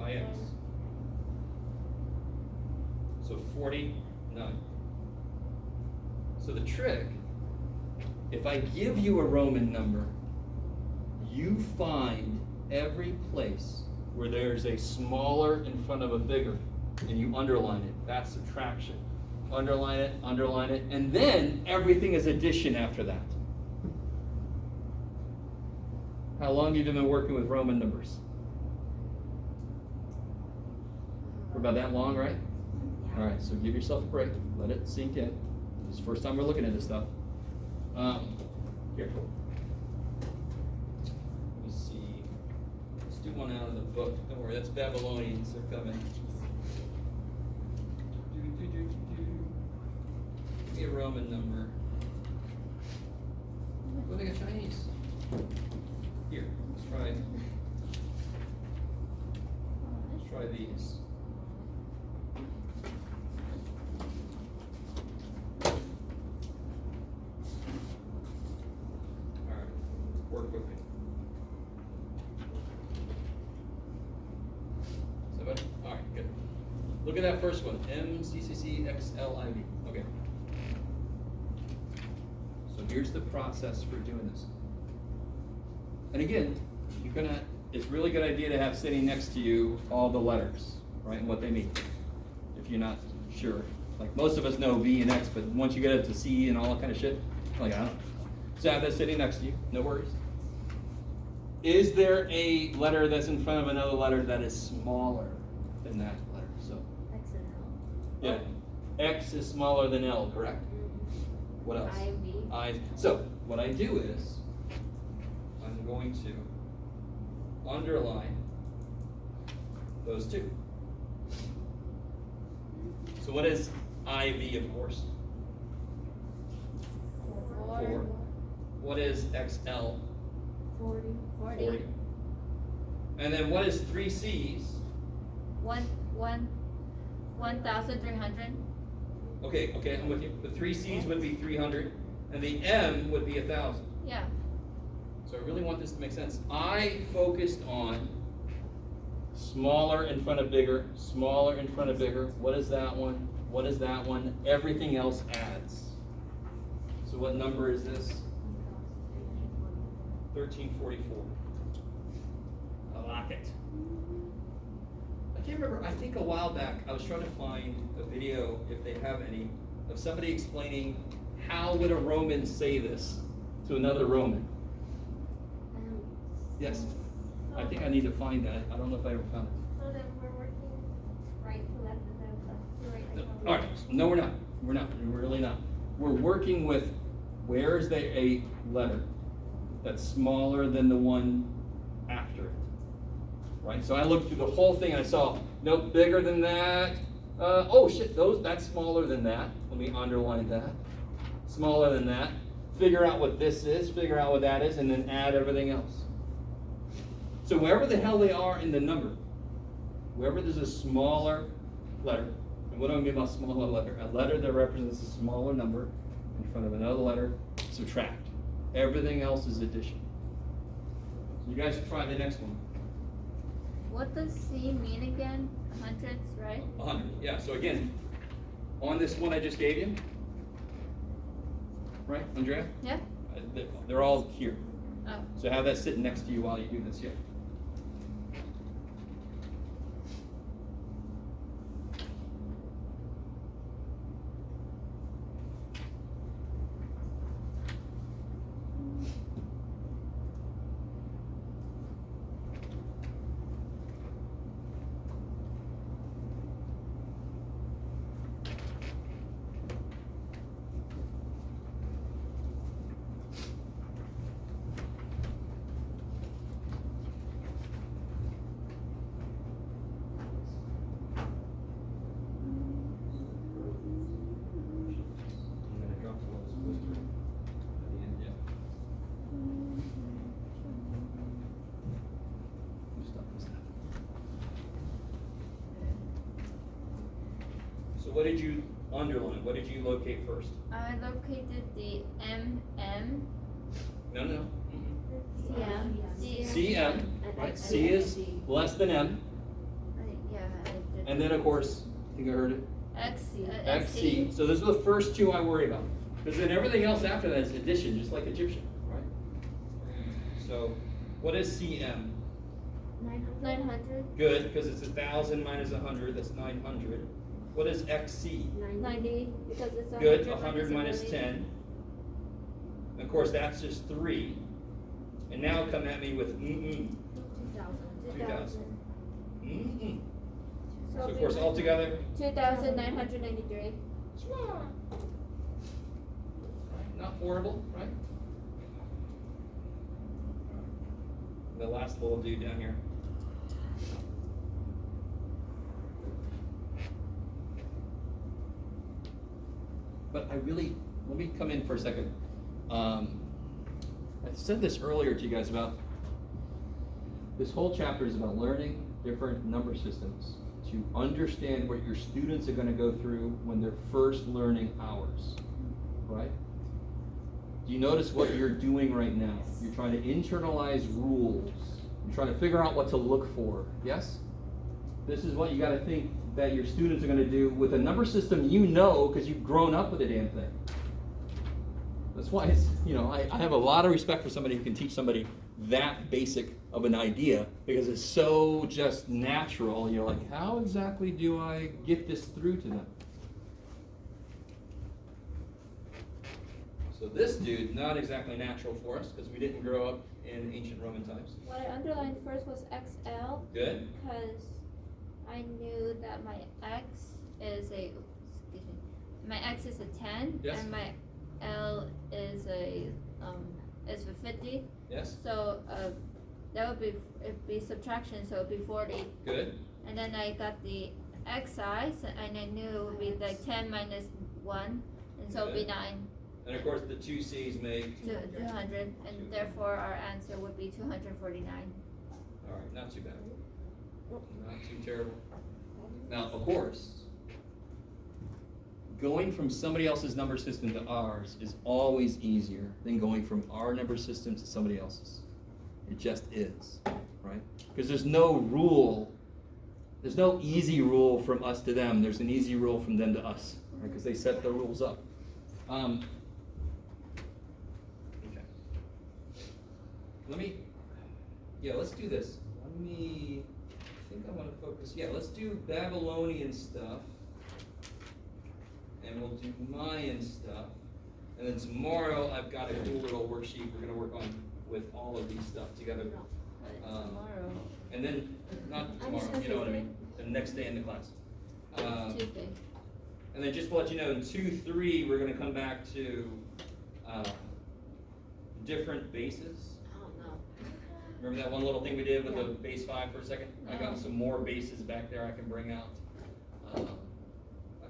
IX. So 49. So the trick, if I give you a Roman number, you find every place where there's a smaller in front of a bigger, and you underline it. That's subtraction. Underline it, and then everything is addition after that. How long have you been working with Roman numbers? For about that long, right? All right, so give yourself a break. Let it sink in. This is the first time we're looking at this stuff. Here. Let me see. Let's do one out of the book. Don't worry, that's Babylonians. They're coming. Give me a Roman number. What do they got Chinese? Here, let's try these. Alright, work with me. Somebody? Alright, good. Look at that first one. MCCCXLIV. Okay. So here's the process for doing this. And again, it's a really good idea to have sitting next to you all the letters, right, and what they mean, if you're not sure. Like most of us know V and X, but once you get up to C and all that kind of shit, like I don't know. So have that sitting next to you, no worries. Is there a letter that's in front of another letter that is smaller than that letter? So X and L. yeah, X is smaller than L, correct? What else? IV. So what I do is, I'm going to underline those 2. So what is IV, of course? 4. What is XL? 40. 40. And then what is 3 C's? 1,300. Okay, I'm with you. The 3 C's would be 300, and the M would be 1,000. Yeah. So I really want this to make sense. I focused on smaller in front of bigger, smaller in front of bigger. What is that one? What is that one? Everything else adds. So what number is this? 1344. I like it. can't remember, I think a while back, I was trying to find a video, if they have any, of somebody explaining how would a Roman say this to another Roman. Yes, I think I need to find that. I don't know if I ever found it. So then we're working right to left instead of left to right. Like how All right, no, we're not. We're not. We're really not. We're working with where is there a letter that's smaller than the one after it, right? So I looked through the whole thing and I saw, nope, bigger than that. Oh shit, that's smaller than that. Let me underline that. Smaller than that. Figure out what this is, figure out what that is, and then add everything else. So wherever the hell they are in the number, wherever there's a smaller letter, and what do I mean by smaller letter? A letter that represents a smaller number in front of another letter, subtract. Everything else is addition. So you guys try the next one. What does C mean again? Hundreds, right? 100, yeah. So again, on this one I just gave you, right, Andrea? Yeah. They're all here. Oh. So have that sitting next to you while you do this, yeah. I'm gonna drop the one that's supposed to at the end, yeah. You stop this now. So what did you underline? What did you locate first? I located the MM. No. CM. CM, right? C is less than M, Yeah, I did. and then of course, I think I heard it, XC. XC. So those are the first two I worry about. Because then everything else after that is addition, just like Egyptian, right? So what is CM? 900. Good, because it's 1,000 minus 100, that's 900. What is XC? 90, because it's 100. Good, 100 minus 10. And of course, that's just 3. And now come at me with 2,000. 2000. So of course, altogether, 2,993. not horrible, right? The last little dude down here. But let me come in for a second. I said this earlier to you guys about, this whole chapter is about learning different number systems to understand what your students are going to go through when they're first learning ours, right? Do you notice what you're doing right now? You're trying to internalize rules. You're trying to figure out what to look for, yes? This is what you got to think that your students are going to do with a number system you know because you've grown up with the damn thing. That's why it's, I have a lot of respect for somebody who can teach somebody that basic of an idea because it's so just natural. You're like, how exactly do I get this through to them? So this dude, not exactly natural for us because we didn't grow up in ancient Roman times. What I underlined first was XL. Good. Because I knew that my X is a 10, Yes. and my L is a 50. Yes. So that would be subtraction, so it would be 40. Good. And then I got the XI, and I knew it would be like 10 minus 1, and so it would be 9. And of course the two C's make 200, and therefore our answer would be 249. all right, not too bad. Not too terrible. Now, of course, going from somebody else's number system to ours is always easier than going from our number system to somebody else's. It just is, right? Because there's no rule, there's no easy rule from us to them. There's an easy rule from them to us, right? Because they set the rules up. Okay. Let's do this. I think I want to focus let's do Babylonian stuff. And we'll do Mayan stuff. And then tomorrow I've got a cool little worksheet we're gonna work on with all of these stuff together. Tomorrow. And then, not tomorrow, you know what I mean, the next day in the class. Tuesday. And then just to let you know, in 2-3, we're gonna come back to different bases. Oh, no. Remember that one little thing we did with Yeah. the base 5 for a second? I No. got some more bases back there I can bring out. I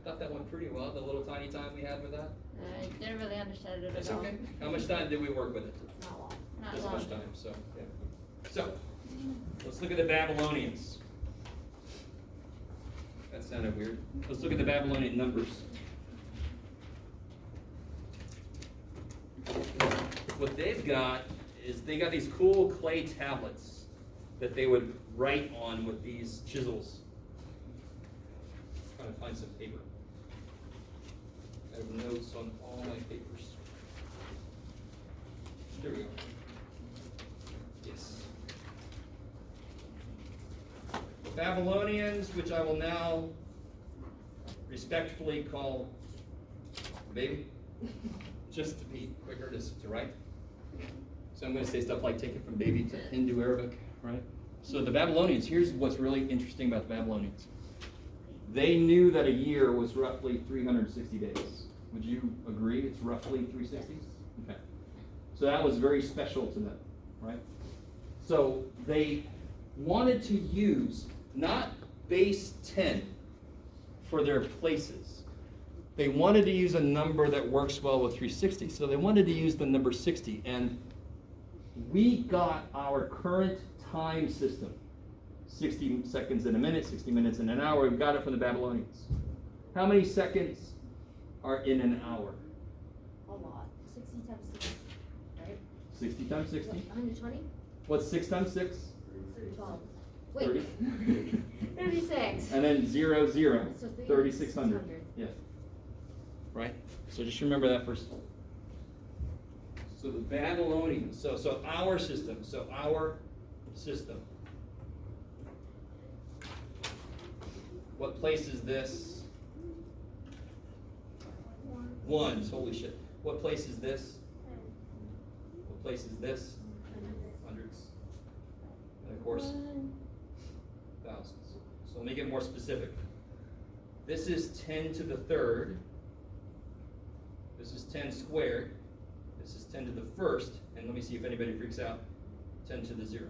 thought that went pretty well, the little tiny time we had with that. I didn't really understand it That's at all. okay. How much time did we work with it? Not long. Not This long. much time, so, yeah. So, let's look at the Babylonians. That sounded weird. Let's look at the Babylonian numbers. What they've got is they got these cool clay tablets that they would write on with these chisels. Trying to find some paper. I have notes on all my papers. There we go. Yes. The Babylonians, which I will now respectfully call baby, just to be quicker to write. So I'm going to say stuff like take it from baby to Hindu Arabic, right? So the Babylonians, here's what's really interesting about the Babylonians. They knew that a year was roughly 360 days. Would you agree it's roughly 360? Okay. So that was very special to them, right? So they wanted to use not base 10 for their places. They wanted to use a number that works well with 360, so they wanted to use the number 60. And we got our current time system, 60 seconds in a minute, 60 minutes in an hour. We got it from the Babylonians. How many seconds are in an hour? A lot. 60 times 6, right? 60 times 60. 120? What's 6 times 6? 12. Wait. 30. 36. And then 0, 0. So 3,600. Yeah. Right? So just remember that first. So the Babylonians, so our system, What place is this? Ones, holy shit. What place is this? What place is this? Hundreds. And of course, thousands. So let me get more specific. This is 10 to the third. This is 10 squared. This is 10 to the first. And let me see if anybody freaks out. 10 to the 0.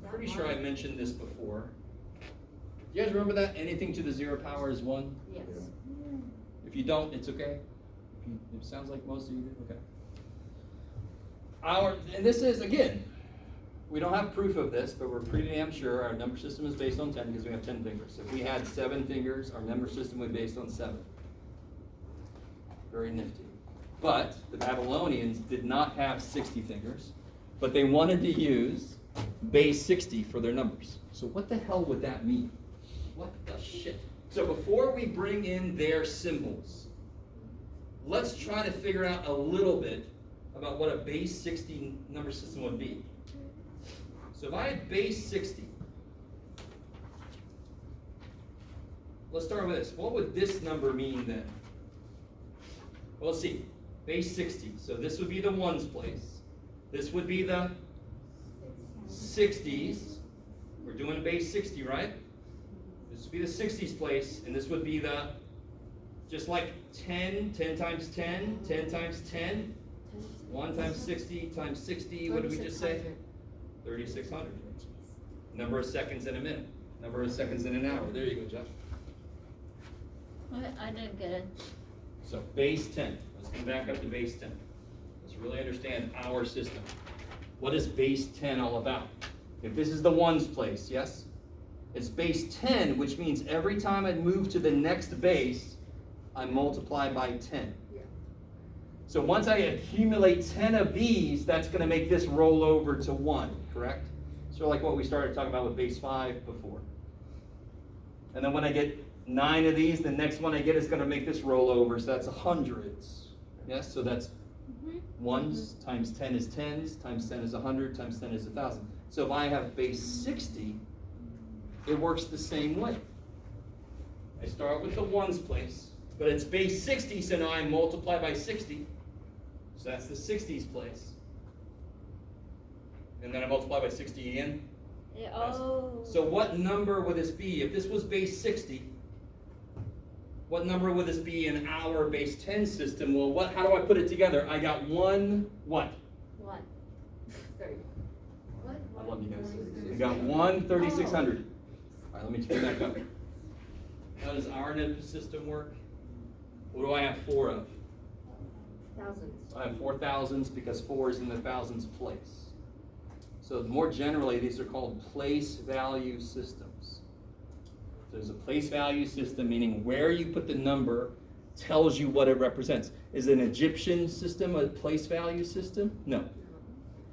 I'm pretty sure I mentioned this before. Do you guys remember that? Anything to the 0 power is 1? Yes. If you don't, it's okay. It sounds like most of you do. Okay. And this is, again, we don't have proof of this, but we're pretty damn sure our number system is based on 10 because we have 10 fingers. If we had 7 fingers, our number system would be based on 7. Very nifty. But the Babylonians did not have 60 fingers, but they wanted to use base 60 for their numbers. So what the hell would that mean? What the shit? So before we bring in their symbols, let's try to figure out a little bit about what a base 60 number system would be. So if I had base 60, let's start with this. What would this number mean then? Well, let's see. Base 60. So this would be the ones place. This would be the 60s. We're doing base 60, right? This would be the 60s place, and this would be the, just like 10, 10 times 10, 10 times 10, 1 times 60 times 60, what did we just say? 3,600. Number of seconds in a minute. Number of seconds in an hour. There you go, Jeff. I didn't get it. So base 10. Let's come back up to base 10. Let's really understand our system. What is base 10 all about? If this is the ones place, yes? It's base 10, which means every time I move to the next base, I multiply by 10. Yeah. So once I accumulate 10 of these, that's going to make this roll over to 1, correct? So like what we started talking about with base 5 before. And then when I get 9 of these, the next one I get is going to make this roll over, so that's hundreds. Yes, so that's ones times 10 is tens, times 10 is 100, times 10 is 1,000. So if I have base 60, it works the same way. I start with the ones place, but it's base 60, so now I multiply by 60. So that's the 60s place. And then I multiply by 60 again. Oh. So what number would this be? If this was base 60, what number would this be in our base 10 system? Well, how do I put it together? I got one, what? 1. 30. What? I love you guys. I got one 3600. All right, let me turn back up. How does our net system work? What do I have 4 of? Thousands. I have 4 thousands because 4 is in the thousands place. So more generally, these are called place value systems. There's a place value system, meaning where you put the number tells you what it represents. Is an Egyptian system a place value system? No.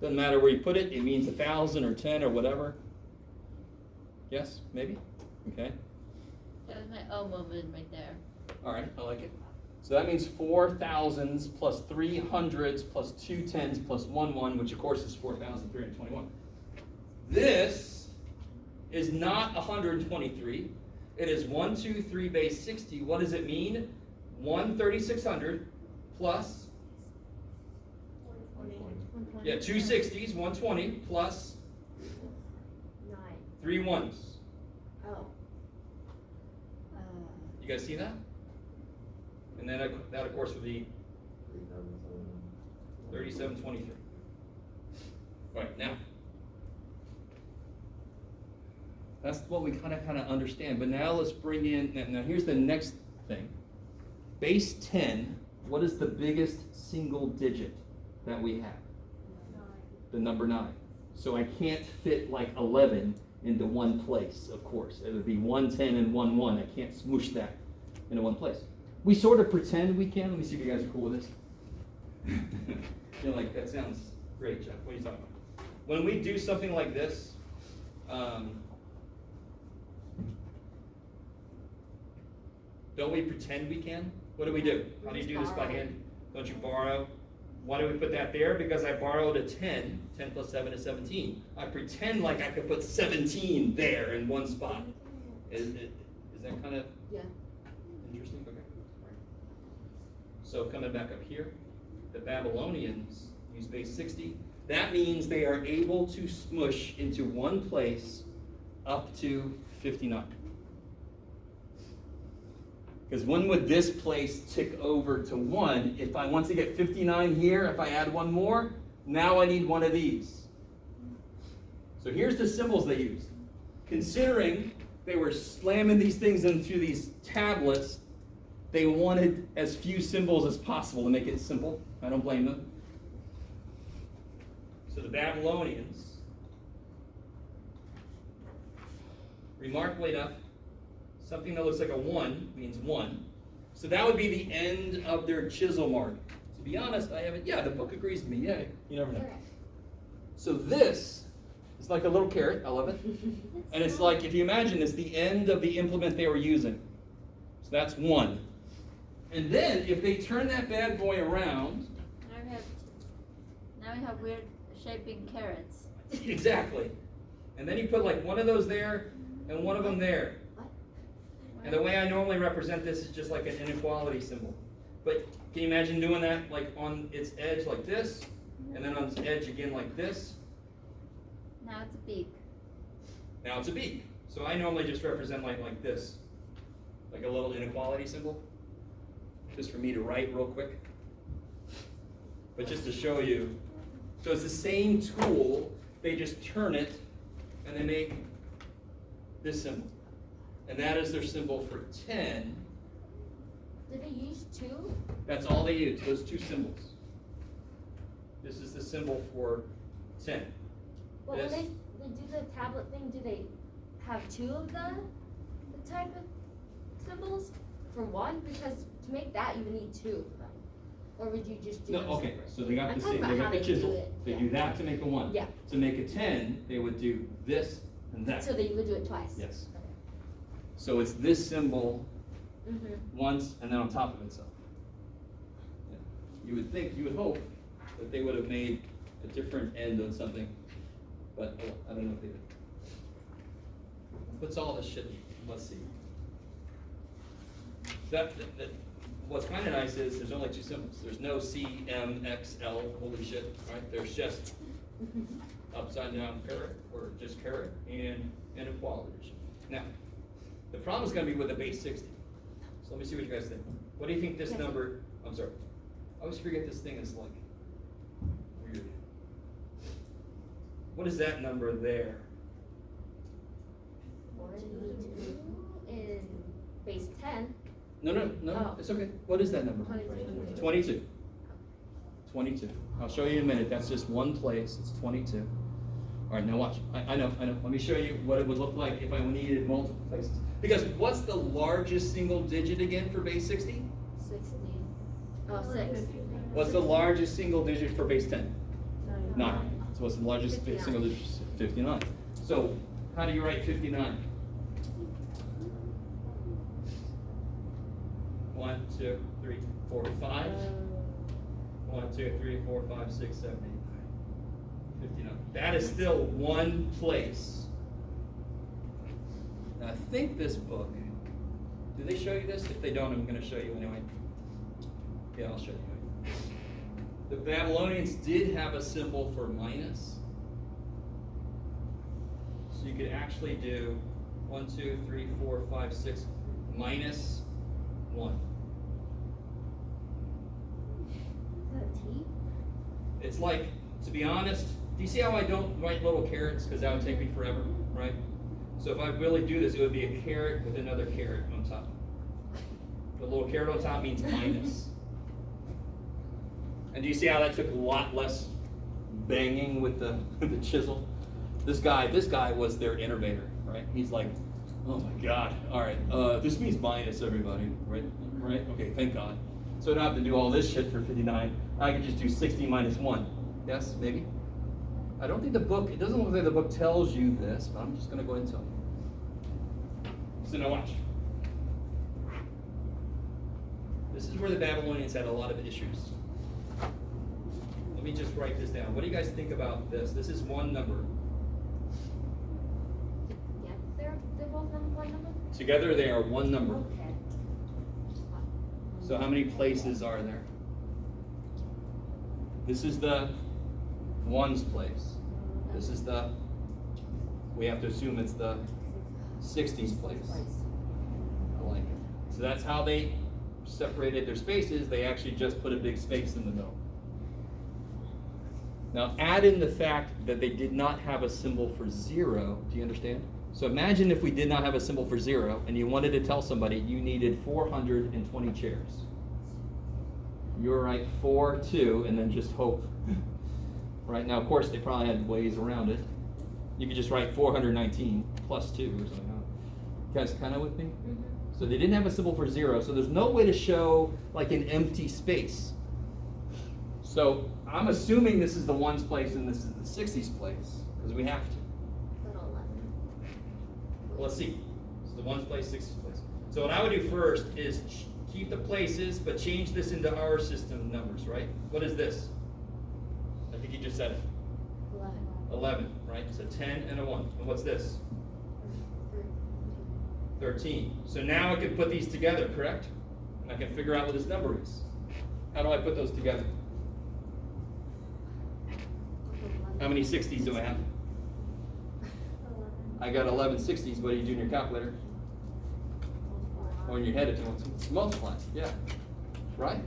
Doesn't matter where you put it, it means 1,000 or 10 or whatever. Yes, maybe? Okay. That was my oh moment right there. All right, I like it. So that means 4 thousands plus 3 hundreds plus 2 tens plus 1 1, which of course is 4,321. This is not 123. It is 1, 2, 3 base 60. What does it mean? 1 3600 plus, 120. yeah, 2 60s, 120 plus 9. 3 1s. Oh. You guys see that? And then that of course would be 3723. Right, now. That's what we kind of understand. But now let's bring in, now here's the next thing. Base 10, what is the biggest single digit that we have? 9. The number 9. So I can't fit like 11 into one place, of course. It would be 1, 10, and 1, 1. I can't smoosh that into one place. We sort of pretend we can. Let me see if you guys are cool with this. You're like, that sounds great, Jeff. What are you talking about? When we do something like this, don't we pretend we can? What do we do? How do you do this by hand? Don't you borrow? Why do we put that there? Because I borrowed a 10. 10 plus 7 is 17. I pretend like I could put 17 there in one spot. Is that kind of interesting? Okay. All right. So coming back up here, the Babylonians use base 60. That means they are able to smush into one place up to 59. Because when would this place tick over to 1? If I want to get 59 here, if I add one more, now I need one of these. So here's the symbols they used. Considering they were slamming these things into these tablets, they wanted as few symbols as possible to make it simple. I don't blame them. So the Babylonians, remarkably enough, something that looks like a 1 means 1. So that would be the end of their chisel mark. To be honest, I haven't, the book agrees with me. Yeah, you never know. So this is like a little carrot. I love it. And it's like, if you imagine, it's the end of the implement they were using. So that's 1. And then, if they turn that bad boy around. Now we have weird shaping carrots. Exactly. And then you put like one of those there and one of them there. And the way I normally represent this is just like an inequality symbol. But can you imagine doing that like on its edge like this, and then on its edge again like this? Now it's a beak. Now it's a beak. So I normally just represent like this, like a little inequality symbol, just for me to write real quick. But just to show you, so it's the same tool, they just turn it, and they make this symbol. And that is their symbol for 10. Did they use 2? That's all they use, those 2 symbols. This is the symbol for 10. Well, This. when they do the tablet thing, do they have 2 of the type of symbols for 1? Because to make that, you would need 2 of them. Or would you just do No, them okay, separate? so they got I'm the talking same, about they how got the they do chisel. it, They yeah. do that to make a 1. Yeah. To make a 10, they would do this and that. So they would do it twice? Yes. Okay. So it's this symbol Mm-hmm. once and then on top of itself. Yeah. You would think, you would hope that they would have made a different end on something, but I don't know if they did. What's all this shit? Let's see. What's kind of nice is there's only two symbols. There's no C, M, X, L, holy shit, right? There's just upside down caret, or just caret, and inequality. Now, the problem is going to be with the base 60. So let me see what you guys think. What do you think this number, I'm sorry, I always forget this thing is like weird. What is that number there? 42 in base 10. No, Oh. it's okay. What is that number? 22. 22. I'll show you in a minute. That's just one place. It's 22. All right, now watch. I know. Let me show you what it would look like if I needed multiple places. Because what's the largest single digit again for base 60? 60. Oh, 6. What's the largest single digit for base 10? 9. So what's the largest 59. single digit? 59. So how do you write 59? 1, 2, 3, 4, 5. 1, 2, 3, 4, 5, 6, 7, 8, 9. 59. That is still one place. Now I think this book, do they show you this? If they don't, I'm going to show you anyway. Yeah, I'll show you. The Babylonians did have a symbol for minus. So you could actually do 1, 2, 3, 4, 5, 6, minus 1. Is that a T? It's like, to be honest, do you see how I don't write little carets? Because that would take me forever, right? So if I really do this, it would be a caret with another caret on top. The little caret on top means minus. And do you see how that took a lot less banging with the chisel? This guy was their innovator, right? He's like, oh my God, all right, this means minus, everybody, right? Right? Okay, thank God. So I don't have to do all this shit for 59. I can just do 60 minus 1. Yes, maybe? I don't think the book, it doesn't look like the book tells you this, but I'm just going to go ahead and tell you. So now watch. This is where the Babylonians had a lot of issues. Let me just write this down. What do you guys think about this? This is one number. Yeah, they're both one number? Together they are one number. Okay. So how many places are there? This is the ones place. This is the, we have to assume it's the 60s place. I like it. So that's how they separated their spaces. They actually just put a big space in the middle. Now add in the fact that they did not have a symbol for 0. Do you understand? So imagine if we did not have a symbol for 0 and you wanted to tell somebody you needed 420 chairs. You were right 4, 2, and then just hope. Right now, of course, they probably had ways around it. You could just write 419 plus 2 or something. You guys kind of with me? Mm-hmm. So they didn't have a symbol for 0, so there's no way to show like an empty space. So I'm assuming this is the ones place and this is the 60s place, because we have to. Little 11. Well, let's see. This is the ones place, 60s place. So what I would do first is keep the places, but change this into our system numbers, right? What is this? I think you just said it. 11, right? So 10 and a 1. And what's this? 13. So now I can put these together, correct? And I can figure out what this number is. How do I put those together? How many 60s do I have? I got 11 60s. What do you do in your calculator? Or in your head if you want to. Multiply, yeah. Right?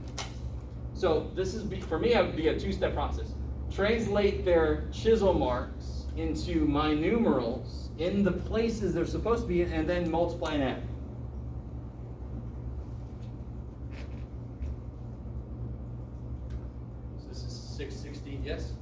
So this is, for me, it would be a two-step process. Translate their chisel marks into my numerals in the places they're supposed to be in, and then multiply and add. So this is 660, yes?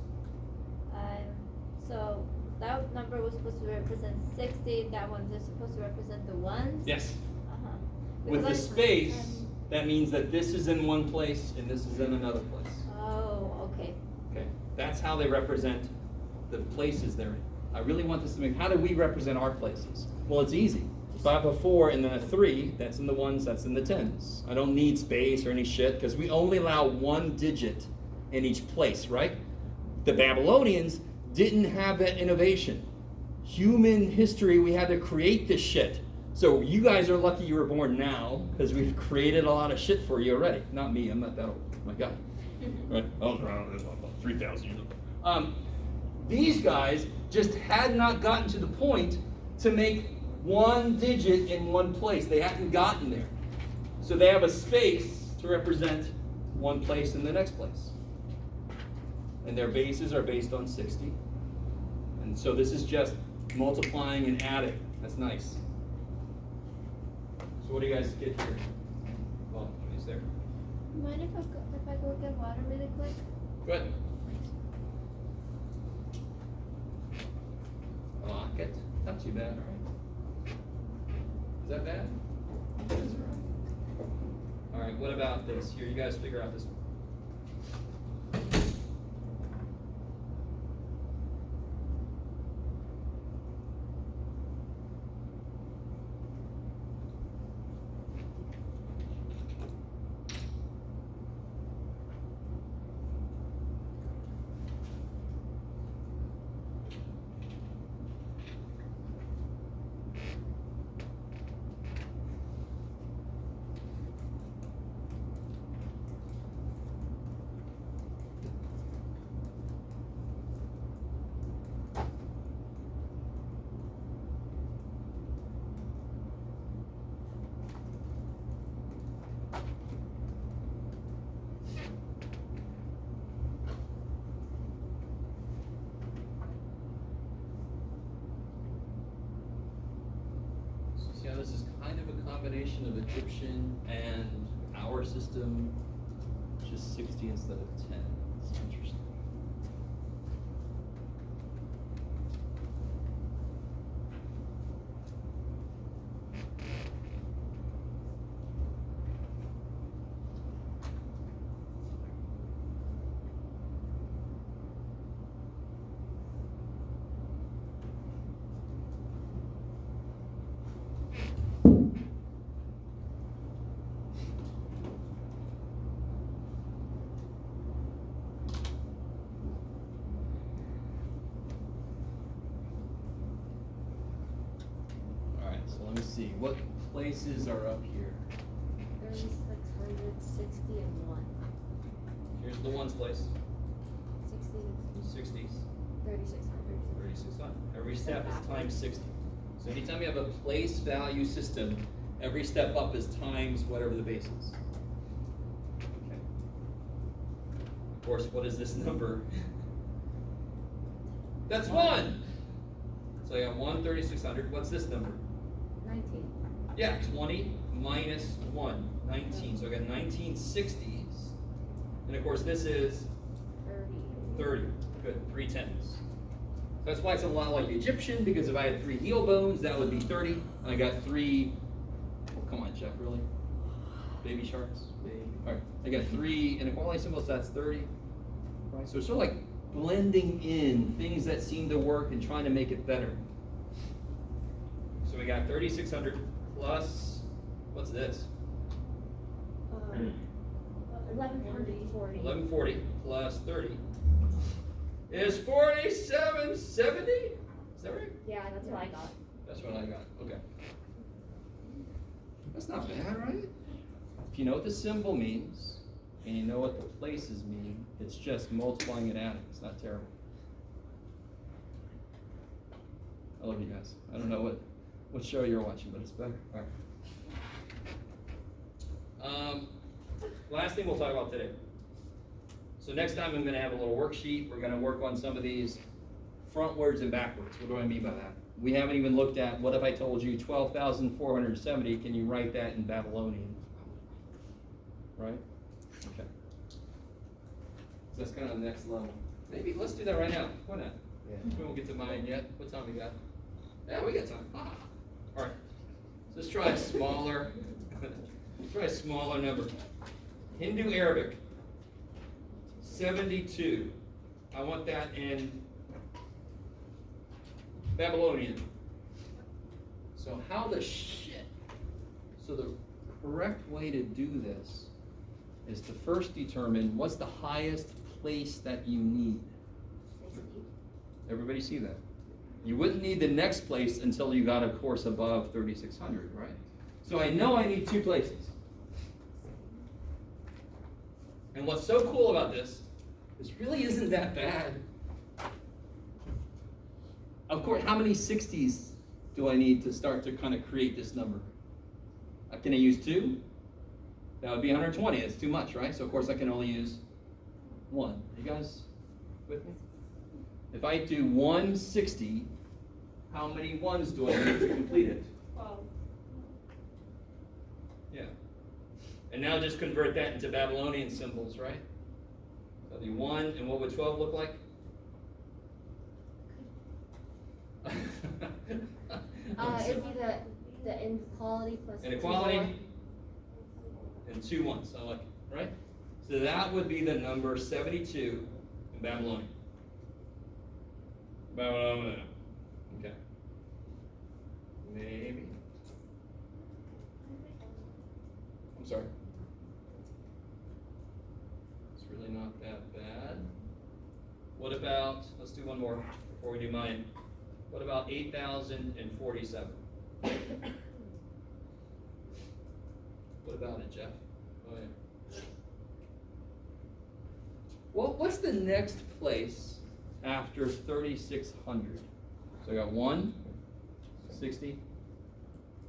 So that number was supposed to represent 60. That one is supposed to represent the ones. Yes. Uh-huh. With the Because space, that means that this is in one place and this is in another place. Oh, okay. Okay, that's how they represent the places they're in. I really want this to make, how do we represent our places? Well, it's easy. If I have a 4 and then a 3, that's in the ones, that's in the tens. I don't need space or any shit, because we only allow one digit in each place, right? The Babylonians didn't have that innovation. human history, we had to create this shit. So you guys are lucky you were born now, because we've created a lot of shit for you already. Not me, I'm not that old. My God. Right? I was around about 3,000 years ago. These guys just had not gotten to the point to make one digit in one place. They hadn't gotten there. So they have a space to represent one place and the next place. And their bases are based on 60. And so this is just multiplying and adding. That's nice. So what do you guys get here? Well, is there? Mind if I go get water really quick? Go ahead. Lock it. Not too bad, right? Is that bad? That's all right. All right, what about this? Here, you guys figure out this one. Yeah, this is kind of a combination of Egyptian and our system, just 60 instead of 10. It's interesting. Let me see, what places are up here? 3,660 and 1. Here's the ones place. 60. 60s. 3,600. 3,600. Every step is times 60. So anytime you have a place value system, every step up is times whatever the base is. Okay. Of course, what is this number? That's 1! So I got 1, 3,600. What's this number? 19. Yeah, 20 minus 1, 19. So I got 1960s. And of course this is 30. Good, 3 tens. That's why it's a lot like the Egyptian, because if I had 3 heel bones, that would be 30. I got 3, oh, come on, Jeff, really? Baby sharks? All right, I got 3 inequality symbols, that's 30. Right, so it's sort of like blending in things that seem to work and trying to make it better. So we got 3,600 plus, what's this? 1140. 1140 plus 30 is 4770? Is that right? Yeah, that's what I got. That's what I got, okay. That's not bad, right? If you know what the symbol means, and you know what the places mean, it's just multiplying and adding. It's not terrible. I love you guys. I don't know what show you're watching, but it's better. All right. Last thing we'll talk about today. So next time I'm going to have a little worksheet. We're going to work on some of these frontwards and backwards. What do I mean by that? We haven't even looked at, what if I told you 12,470, can you write that in Babylonian? Right? Okay. So that's kind of the next level. Maybe, let's do that right now. Why not? Yeah. We won't get to mine yet. What time we got? Yeah, we got time. Ah. All right. So let's try a smaller, number. Hindu Arabic, 72. I want that in Babylonian. So how the shit? So the correct way to do this is to first determine what's the highest place that you need. 60. Everybody see that? You wouldn't need the next place until you got a course above 3,600, right? So I know I need 2 places. And what's so cool about this really isn't that bad. Of course, how many 60s do I need to start to kind of create this number? Can I use 2? That would be 120. That's too much, right? So of course I can only use 1. Are you guys with me? If I do 160, how many 1s do I need to complete it? 12. Yeah. And now just convert that into Babylonian symbols, right? So the 1, and what would 12 look like? It'd be the inequality plus Inequality 2 more. and 2 1s, I like it, right? So that would be the number 72 in Babylonian. Babylonian. Okay. Maybe. I'm sorry. It's really not that bad. What about, let's do one more before we do mine. What about 8,047? What about it, Jeff? Oh, yeah. Well, what's the next place after 3,600? So I got 1, 60,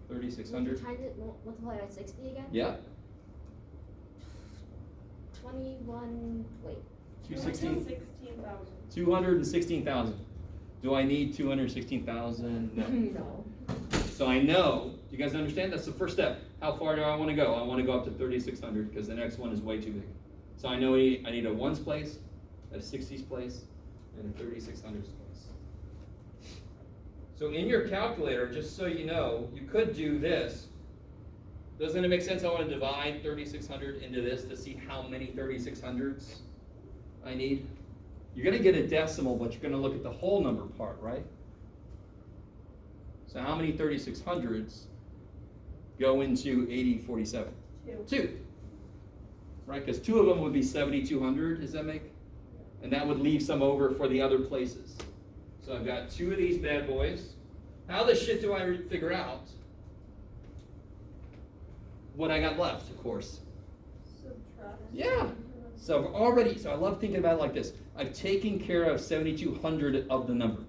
3,600. Times it, multiply by 60 again? Yeah. 21, wait. 216. 16,000. 216,000. Do I need 216,000? No. No. So I know, do you guys understand? That's the first step. How far do I want to go? I want to go up to 3,600 because the next one is way too big. So I know I need a 1s place, a 60s place, and a 3,600s place. So in your calculator, just so you know, you could do this. Doesn't it make sense? I want to divide 3,600 into this to see how many 3,600s I need. You're going to get a decimal, but you're going to look at the whole number part, right? So how many 3,600s go into 8047? 2. Right? Because 2 of them would be 7,200, does that make? And that would leave some over for the other places. So I've got 2 of these bad boys. How the shit do I figure out what I got left, of course? Subtract. Yeah. So I love thinking about it like this. I've taken care of 7,200 of the number.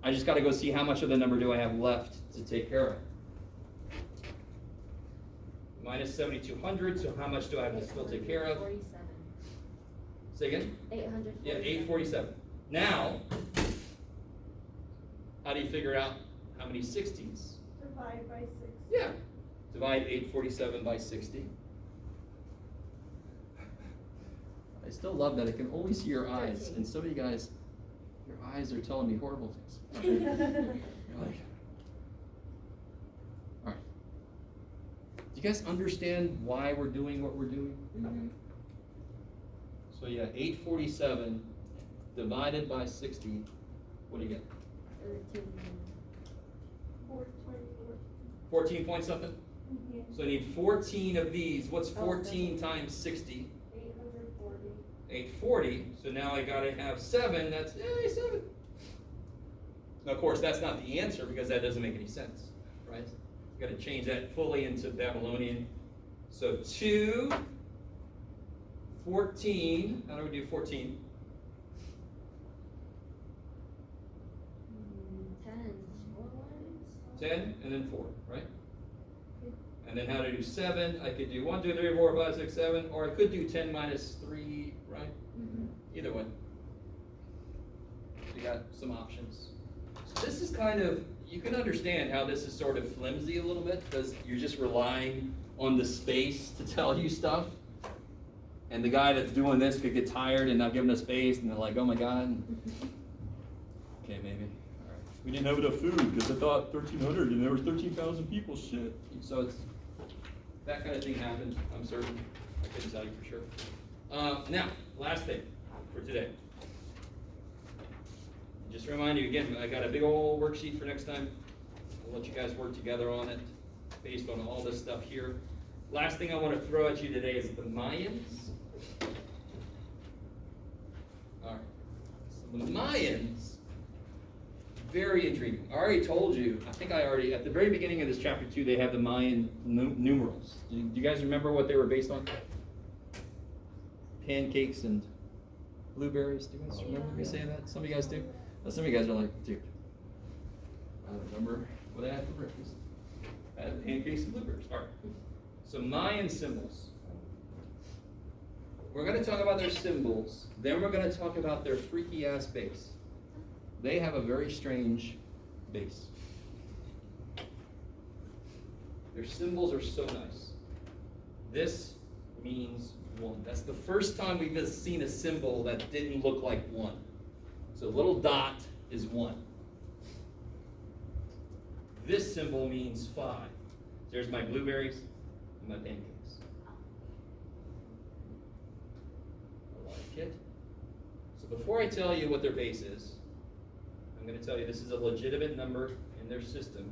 I just got to go see how much of the number do I have left to take care of. Minus 7,200, so how much do I have to still take care of? 847. Say again? 847. Yeah, 847. Now, how do you figure out how many 60s? Divide by 6. Yeah. Divide 847 by 60. I still love that I can only see your eyes, 13. and some of you guys, your eyes are telling me horrible things. You're like, all right. Do you guys understand why we're doing what we're doing? Mm-hmm. So yeah, 847 divided by 60, what do you get? 13. 14 point something? Yeah. So I need 14 of these. What's Oh, 14 times 60? 840. 840. So now I gotta have 7. That's 7. Now, of course, that's not the answer because that doesn't make any sense, right? You gotta change that fully into Babylonian. So 2, 14. How do we do 14? 10. 10 and then 4, right? And then how to do 7? I could do 1, 2, 3, 4, 5, 6, 7, or I could do 10 minus 3, right? Mm-hmm. Either way. You got some options. So this is kind of, you can understand how this is sort of flimsy a little bit because you're just relying on the space to tell you stuff. And the guy that's doing this could get tired and not give enough space and they're like, oh my God. Okay, maybe. All right. We didn't have enough food because I thought 1,300 and there were 13,000 people. Shit. So it's, that kind of thing happened, I'm certain. I couldn't tell you for sure. Now, last thing for today. Just to remind you again, I got a big old worksheet for next time. I'll let you guys work together on it based on all this stuff here. Last thing I want to throw at you today is the Mayans. All right. So the Mayans very intriguing. I already told you, at the very beginning of this chapter 2, they have the Mayan numerals. Do you guys remember what they were based on? Pancakes and blueberries. Do you guys remember me saying that? Some of you guys do? Some of you guys are like, dude, I don't remember what I had for breakfast. I had pancakes and blueberries. All right. So Mayan symbols. We're going to talk about their symbols. Then we're going to talk about their freaky ass base. They have a very strange base. Their symbols are so nice. This means 1. That's the first time we've seen a symbol that didn't look like 1. So little dot is 1. This symbol means 5. There's my blueberries and my pancakes. I like it. So before I tell you what their base is, I'm going to tell you this is a legitimate number in their system.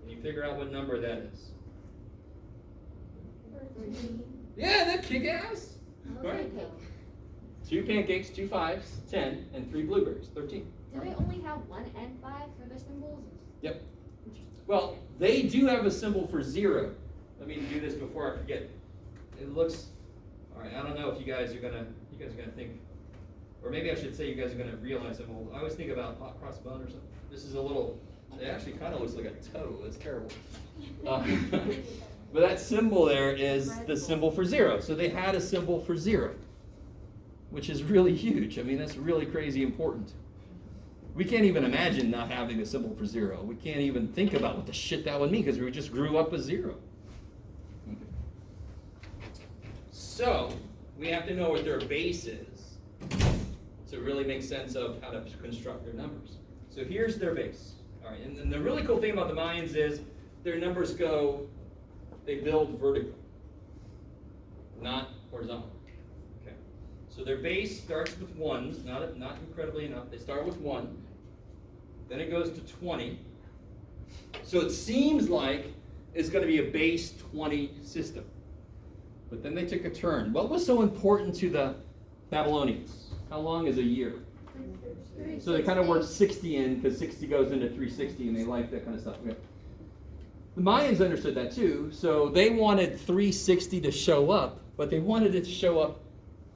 Can you figure out what number that is? 13. Yeah, that kick-ass. Right? 2 pancakes, 2 5s, 10, and 3 blueberries, 13. Do they only have 1 and 5 for their symbols? Yep. Well, they do have a symbol for 0. Let me do this before I forget. It looks, all right, I don't know if you guys are gonna think, or maybe I should say you guys are gonna realize I'm old. I always think about hot cross bun or something. This is a little, it actually kind of looks like a toe. It's terrible. But that symbol there is the symbol for 0. So they had a symbol for 0, which is really huge. I mean, that's really crazy important. We can't even imagine not having a symbol for 0. We can't even think about what the shit that would mean because we just grew up with 0. Okay. So we have to know what their base is to really make sense of how to construct their numbers. So here's their base. All right, and the really cool thing about the Mayans is their numbers they build vertical, not horizontal. Okay. So their base starts with 1s, not incredibly enough. They start with 1, then it goes to 20. So it seems like it's going to be a base 20 system. But then they took a turn. What was so important to the Babylonians? How long is a year? So they kind of worked 60 in because 60 goes into 360 and they like that kind of stuff. Okay. The Mayans understood that too, so they wanted 360 to show up, but they wanted it to show up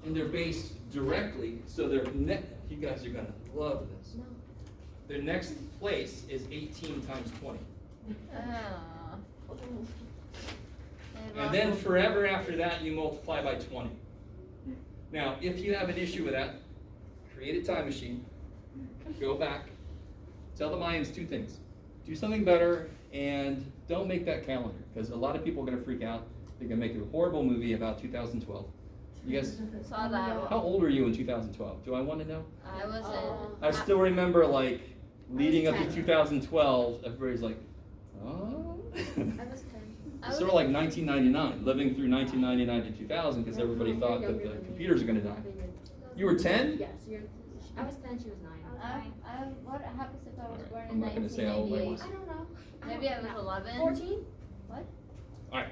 in their base directly, so you guys are going to love this. No. Their next place is 18 times 20. And then forever after that, you multiply by 20. Now, if you have an issue with that, create a time machine, go back, tell the Mayans 2 things. Do something better, and don't make that calendar, because a lot of people are going to freak out. They're going to make a horrible movie about 2012. You guys saw that. How old are you in 2012? Do I want to know? I was I still remember, like, leading up to 2012, everybody's like, oh? I was 10. It's sort of like 1999, living through 1999 to 2000, because everybody thought that the computers are going to die. You were 10? Yes, I was 10, she was 9. what happens if I was born I'm in not gonna say how old I 1998? was. I don't know. Maybe I was 11. 14? What? Alright,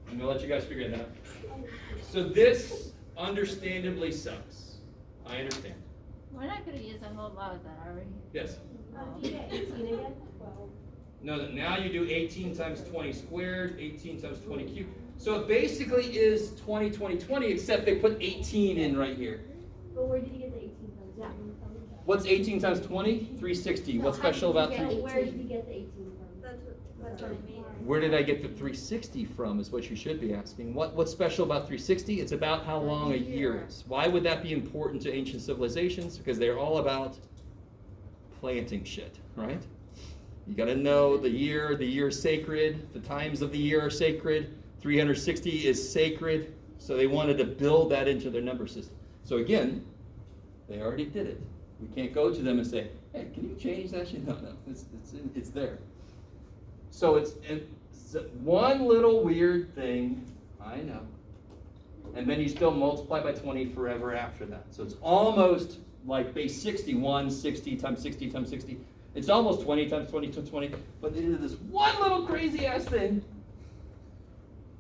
I'm going to let you guys figure it out. So this understandably sucks. I understand. We're not going to use a whole lot of that, are we? Yes? Do you get 18 again? 12. No, now you do 18 times 20 squared, 18 times 20 cubed. So it basically is 20, 20, 20, except they put 18 in right here. But where did you get the 18 from? Yeah. What's 18 times 20? 360. What's special about get 360? Where did you get the 18 from? That's what I mean. Where did I get the 360 from is what you should be asking. What's special about 360? It's about how long a year is. Why would that be important to ancient civilizations? Because they're all about planting shit, right? You got to know the year is sacred, the times of the year are sacred, 360 is sacred, so they wanted to build that into their number system. So again, they already did it. We can't go to them and say, hey, can you change that shit? No, it's there. So it's one little weird thing, I know. And then you still multiply by 20 forever after that. So it's almost like base 61, 60 times 60 times 60. It's almost 20 times 20 times 20. But they did this one little crazy ass thing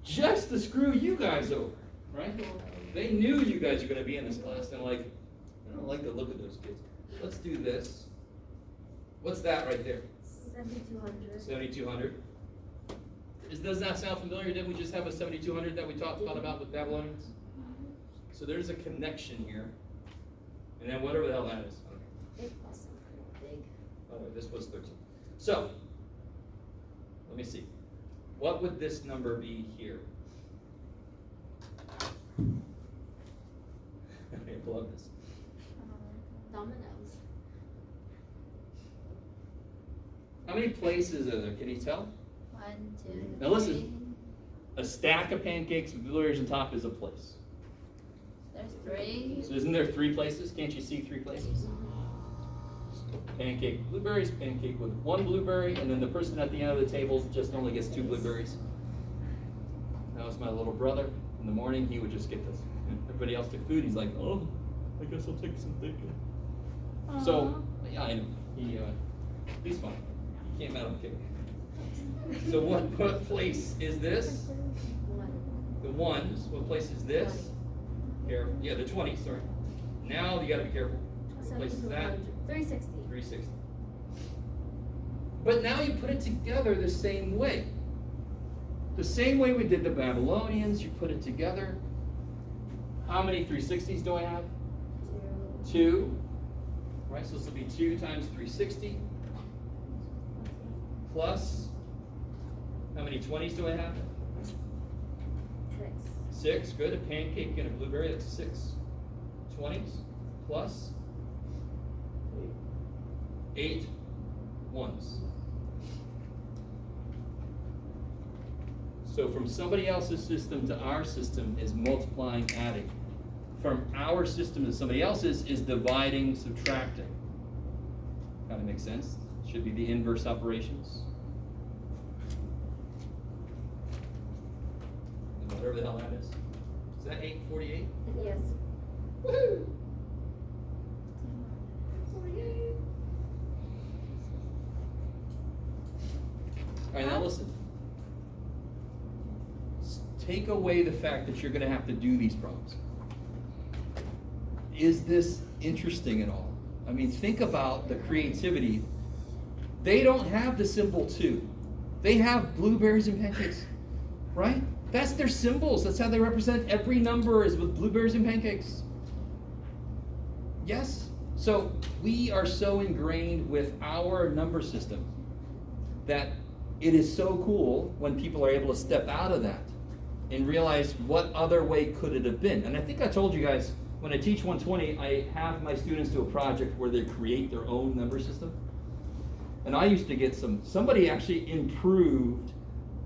just to screw you guys over, right? They knew you guys were going to be in this class. And like, I don't like the look of those kids. Let's do this. What's that right there? 7,200. 7,200. Does that sound familiar? Didn't we just have a 7,200 that we talked about with Babylonians? So there's a connection here. And then whatever the hell that is. It was pretty big. Oh, this was 13. So, let me see. What would this number be here? I love this. Dominoes. How many places are there? Can you tell? 1, 2, Now listen. A stack of pancakes with blueberries on top is a place. There's 3. So isn't there 3 places? Can't you see 3 places? Pancake, blueberries, pancake with 1 blueberry, and then the person at the end of the table just only gets 2 blueberries. That was my little brother. In the morning, he would just get this. Everybody else took food. He's like, oh, I guess I'll take some bacon. So, yeah, I know. He's fine. He came out okay. So what place is this? The 1s. What place is this? Careful. Yeah, the 20, sorry. Now you gotta be careful. What place is that? 360. 360. But now you put it together the same way. The same way we did the Babylonians, you put it together. How many 360s do I have? 2. Right, so this will be 2 times 360. Plus, how many 20s do I have? 6, good. A pancake and a blueberry, that's 6 20s. Plus 8 1s. So from somebody else's system to our system is multiplying, adding. From our system to somebody else's is dividing, subtracting. Kind of makes sense. Should be the inverse operations. And whatever the hell that is. Is that 848? Yes. Woohoo! All right, now listen. Take away the fact that you're going to have to do these problems. Is this interesting at all? I mean, think about the creativity. They don't have the symbol 2. They have blueberries and pancakes, right? That's their symbols. That's how they represent every number is with blueberries and pancakes. Yes? So we are so ingrained with our number system that it is so cool when people are able to step out of that and realize what other way could it have been. And I think I told you guys, when I teach 120, I have my students do a project where they create their own number system. And I used to get somebody actually improved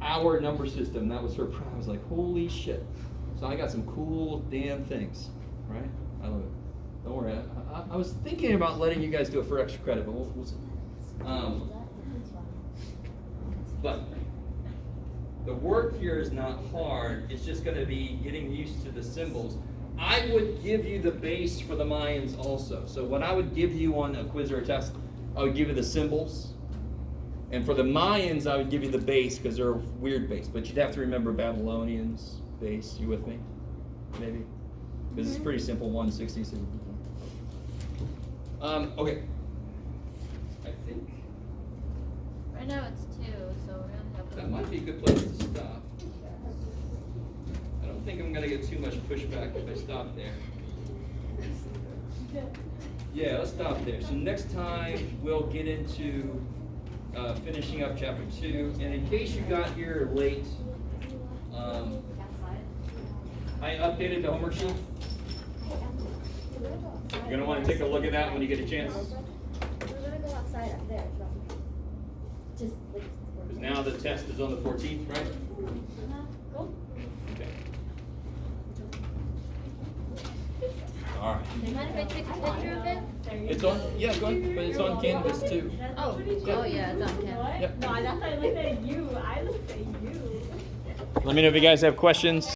our number system. That was her, I was like, holy shit. So I got some cool damn things, right? I love it. Don't worry. I was thinking about letting you guys do it for extra credit, but we'll see. But the work here is not hard. It's just going to be getting used to the symbols. I would give you the base for the Mayans also. So what I would give you on a quiz or a test, I would give you the symbols. And for the Mayans, I would give you the base because they're a weird base. But you'd have to remember Babylonians base. You with me? Maybe? Because it's pretty simple, 160. So okay. I think Right now it's 2, so we're going to have that might be a good place to stop. I don't think I'm going to get too much pushback if I stop there. Yeah, let's stop there. So next time we'll get into finishing up chapter 2. And in case you got here late, I updated the homework sheet. You're going to want to take a look at that when you get a chance. We're gonna go outside up there. Just like. Because now the test is on the 14th, right? Go. Okay. All right. Do you mind if I take a picture of it? It's on, yeah, go ahead, but it's on Canvas too. Oh, yeah, it's on camera. Yep. No, that's why I looked at you. I looked at you. Let me know if you guys have questions.